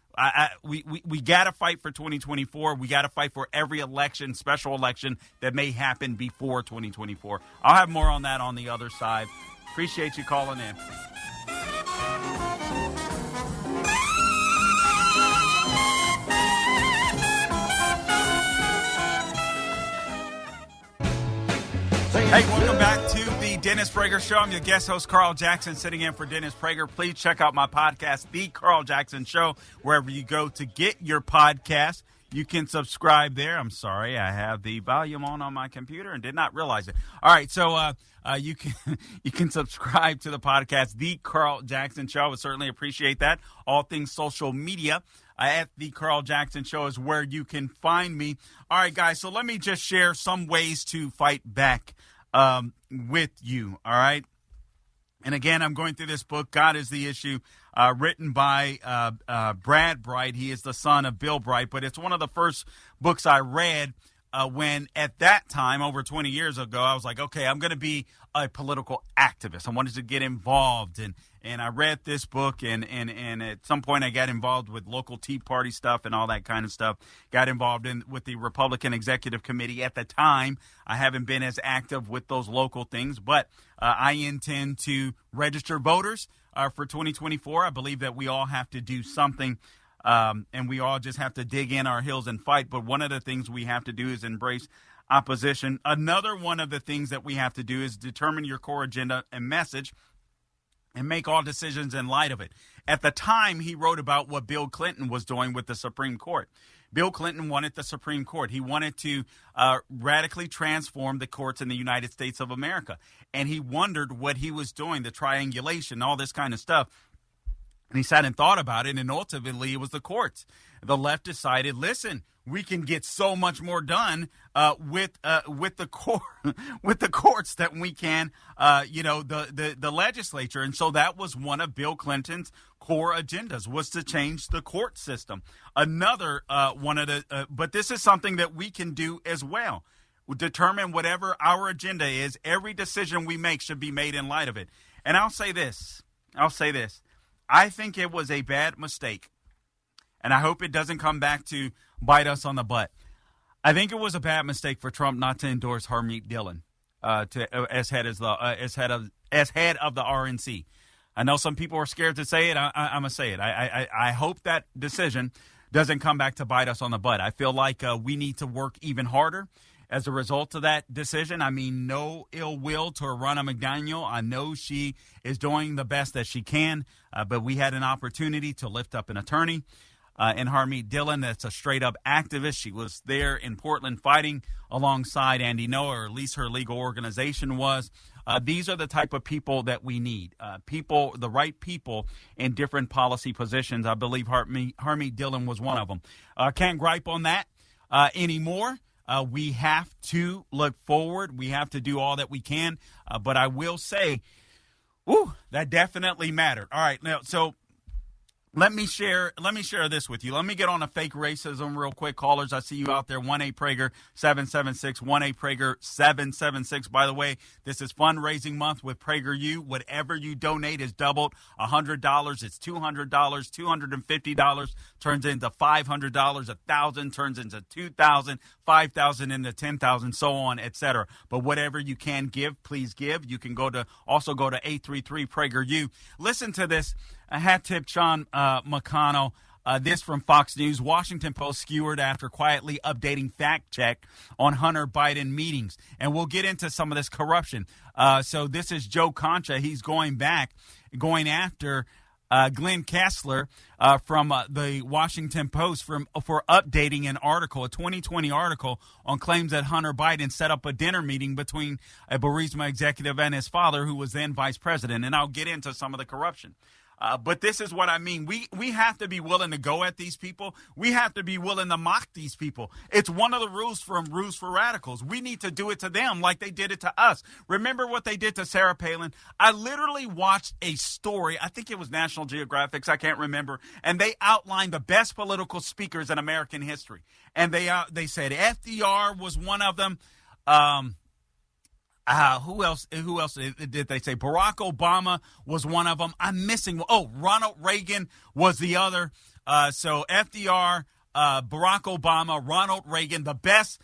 we got to fight for 2024. We got to fight for every election, special election that may happen before 2024. I'll have more on that on the other side. Appreciate you calling in. Hey, welcome back to the Dennis Prager Show. I'm your guest host, Carl Jackson, sitting in for Dennis Prager. Please check out my podcast, The Carl Jackson Show, wherever you go to get your podcast. You can subscribe there. I'm sorry, I have the volume on my computer and did not realize it. All right, so you can subscribe to the podcast, The Carl Jackson Show. I would certainly appreciate that. All things social media at The Carl Jackson Show is where you can find me. All right, guys, so let me just share some ways to fight back with you, all right? And again, I'm going through this book, God is the Issue, written by Brad Bright. He is the son of Bill Bright, but it's one of the first books I read when at that time, over 20 years ago, I was like, okay, I'm going to be a political activist. I wanted to get involved, and I read this book, and at some point I got involved with local Tea Party stuff and all that kind of stuff. Got involved with the Republican Executive Committee. At the time, I haven't been as active with those local things, but I intend to register voters for 2024. I believe that we all have to do something. And we all just have to dig in our heels and fight. But one of the things we have to do is embrace opposition. Another one of the things that we have to do is determine your core agenda and message and make all decisions in light of it. At the time, he wrote about what Bill Clinton was doing with the Supreme Court. Bill Clinton wanted the Supreme Court. He wanted to radically transform the courts in the United States of America. And he wondered what he was doing, the triangulation, all this kind of stuff. And he sat and thought about it, and ultimately it was the courts. The left decided, listen, we can get so much more done with the courts that we can, the legislature. And so that was one of Bill Clinton's core agendas, was to change the court system. Another one of the, but this is something that we can do as well. We'll determine whatever our agenda is. Every decision we make should be made in light of it. And I'll say this. I think it was a bad mistake, and I hope it doesn't come back to bite us on the butt. I think it was a bad mistake for Trump not to endorse Harmeet Dillon as head of the RNC. I know some people are scared to say it. I'm gonna say it. I hope that decision doesn't come back to bite us on the butt. I feel like we need to work even harder as a result of that decision. I mean, no ill will to Ronna McDaniel. I know she is doing the best that she can, but we had an opportunity to lift up an attorney in Harmeet Dillon that's a straight-up activist. She was there in Portland fighting alongside Andy Ngo, or at least her legal organization was. These are the type of people that we need, the right people in different policy positions. I believe Harmeet Dillon was one of them. Can't gripe on that anymore. We have to look forward. We have to do all that we can. But I will say, that definitely mattered. All right, now, so let me share this with you. Let me get on a fake racism real quick. Callers, I see you out there. 1-8-PRAGER-776, 1-8-PRAGER-776. By the way, this is fundraising month with PragerU. Whatever you donate is doubled. $100, it's $200. $250 turns into $500. $1,000 turns into $2,000. $5,000 into $10,000, so on, etc. But whatever you can give, please give. You can also go to 833-PRAGER-U. Listen to this. Hat tip Sean McConnell. This from Fox News. Washington Post skewered after quietly updating fact check on Hunter Biden meetings. And we'll get into some of this corruption. So this is Joe Concha. He's going after Glenn Kessler from the Washington Post for updating an article, a 2020 article on claims that Hunter Biden set up a dinner meeting between a Burisma executive and his father, who was then vice president. And I'll get into some of the corruption. But this is what I mean. We have to be willing to go at these people. We have to be willing to mock these people. It's one of the rules for Radicals. We need to do it to them like they did it to us. Remember what they did to Sarah Palin? I literally watched a story. I think it was National Geographic's. I can't remember. And they outlined the best political speakers in American history. And they said FDR was one of them. Who else did they say? Barack Obama was one of them. I'm missing. Ronald Reagan was the other. So FDR, Barack Obama, Ronald Reagan, the best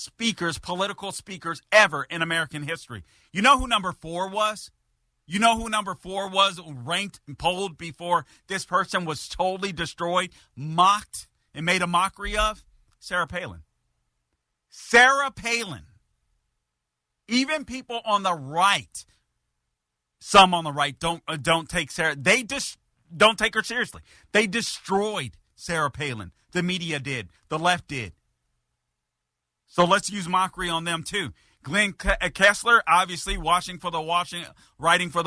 speakers, political speakers ever in American history. You know who number 4 was? You know who number 4 was, ranked and polled before this person was totally destroyed, mocked, and made a mockery of? Sarah Palin. Sarah Palin. Even people on the right, some on the right don't take Sarah. They just don't take her seriously. They destroyed Sarah Palin. The media did. The left did. So let's use mockery on them too. Glenn Kessler, obviously writing for the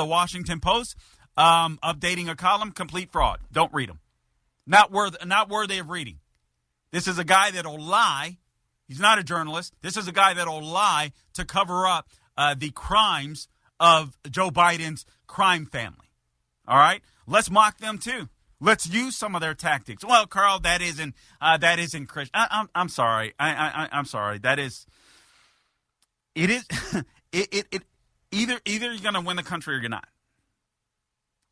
Washington Post, updating a column, complete fraud. Don't read them. Not worthy of reading. This is a guy that'll lie. He's not a journalist. This is a guy that'll lie to cover up the crimes of Joe Biden's crime family. All right? Let's mock them too. Let's use some of their tactics. Well, Carl, that isn't Christian. I'm sorry. I'm sorry. That is. It is. Either you're going to win the country or you're not.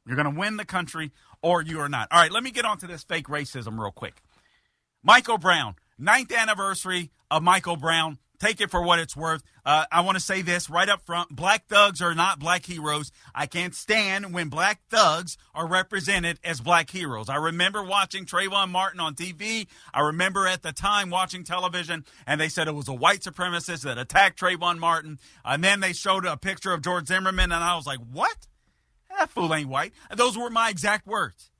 You're going to win the country or you are not. All right, let me get on to this fake racism real quick. Michael Brown, 9th anniversary of Michael Brown. Take it for what it's worth. I want to say this right up front. Black thugs are not black heroes. I can't stand when black thugs are represented as black heroes. I remember watching Trayvon Martin on TV. I remember at the time watching television, and they said it was a white supremacist that attacked Trayvon Martin. And then they showed a picture of George Zimmerman, and I was like, what? That fool ain't white. Those were my exact words,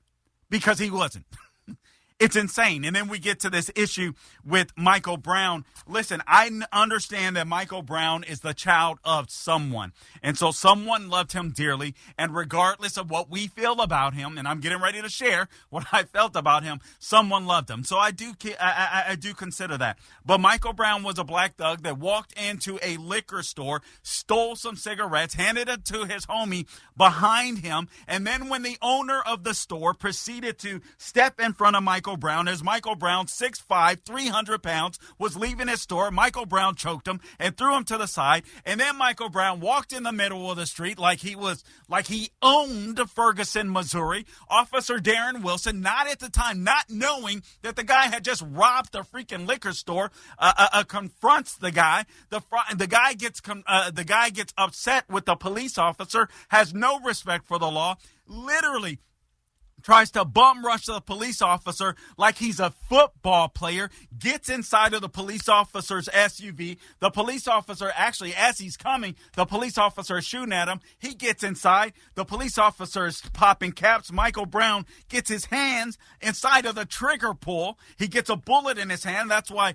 because he wasn't. It's insane. And then we get to this issue with Michael Brown. Listen, I understand that Michael Brown is the child of someone. And so someone loved him dearly. And regardless of what we feel about him, and I'm getting ready to share what I felt about him, someone loved him. So I do consider that. But Michael Brown was a black thug that walked into a liquor store, stole some cigarettes, handed it to his homie behind him. And then when the owner of the store proceeded to step in front of Michael Brown, as Michael Brown, 6'5", 300 pounds, was leaving his store, Michael Brown choked him and threw him to the side. And then Michael Brown walked in the middle of the street like he owned Ferguson, Missouri. Officer Darren Wilson, not at the time, not knowing that the guy had just robbed the freaking liquor store, confronts the guy. The guy gets upset with the police officer, has no respect for the law, literally tries to bum rush the police officer like he's a football player, gets inside of the police officer's SUV. The police officer, actually, as he's coming, the police officer is shooting at him. He gets inside. The police officer is popping caps. Michael Brown gets his hands inside of the trigger pull. He gets a bullet in his hand. That's why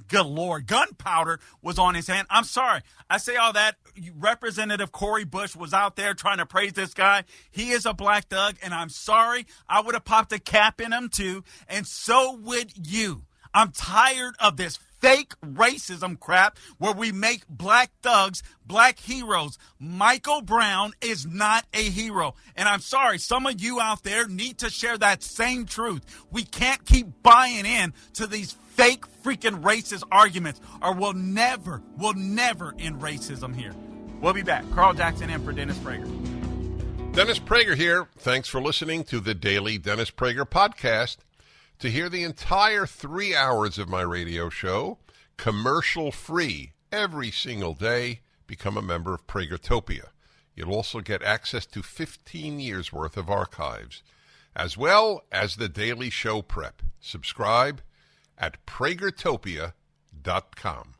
good Lord, gunpowder was on his hand. I'm sorry. I say all that. Representative Cori Bush was out there trying to praise this guy. He is a black thug, and I'm sorry. I would have popped a cap in him too, and so would you. I'm tired of this fake racism crap where we make black thugs black heroes. Michael Brown is not a hero. And I'm sorry, some of you out there need to share that same truth. We can't keep buying in to these fake freaking racist arguments, or we'll never end racism here. We'll be back. Carl Jackson in for Dennis Prager. Dennis Prager here. Thanks for listening to the Daily Dennis Prager Podcast. To hear the entire 3 hours of my radio show, commercial-free, every single day, become a member of Pragertopia. You'll also get access to 15 years' worth of archives, as well as the daily show prep. Subscribe at pragertopia.com.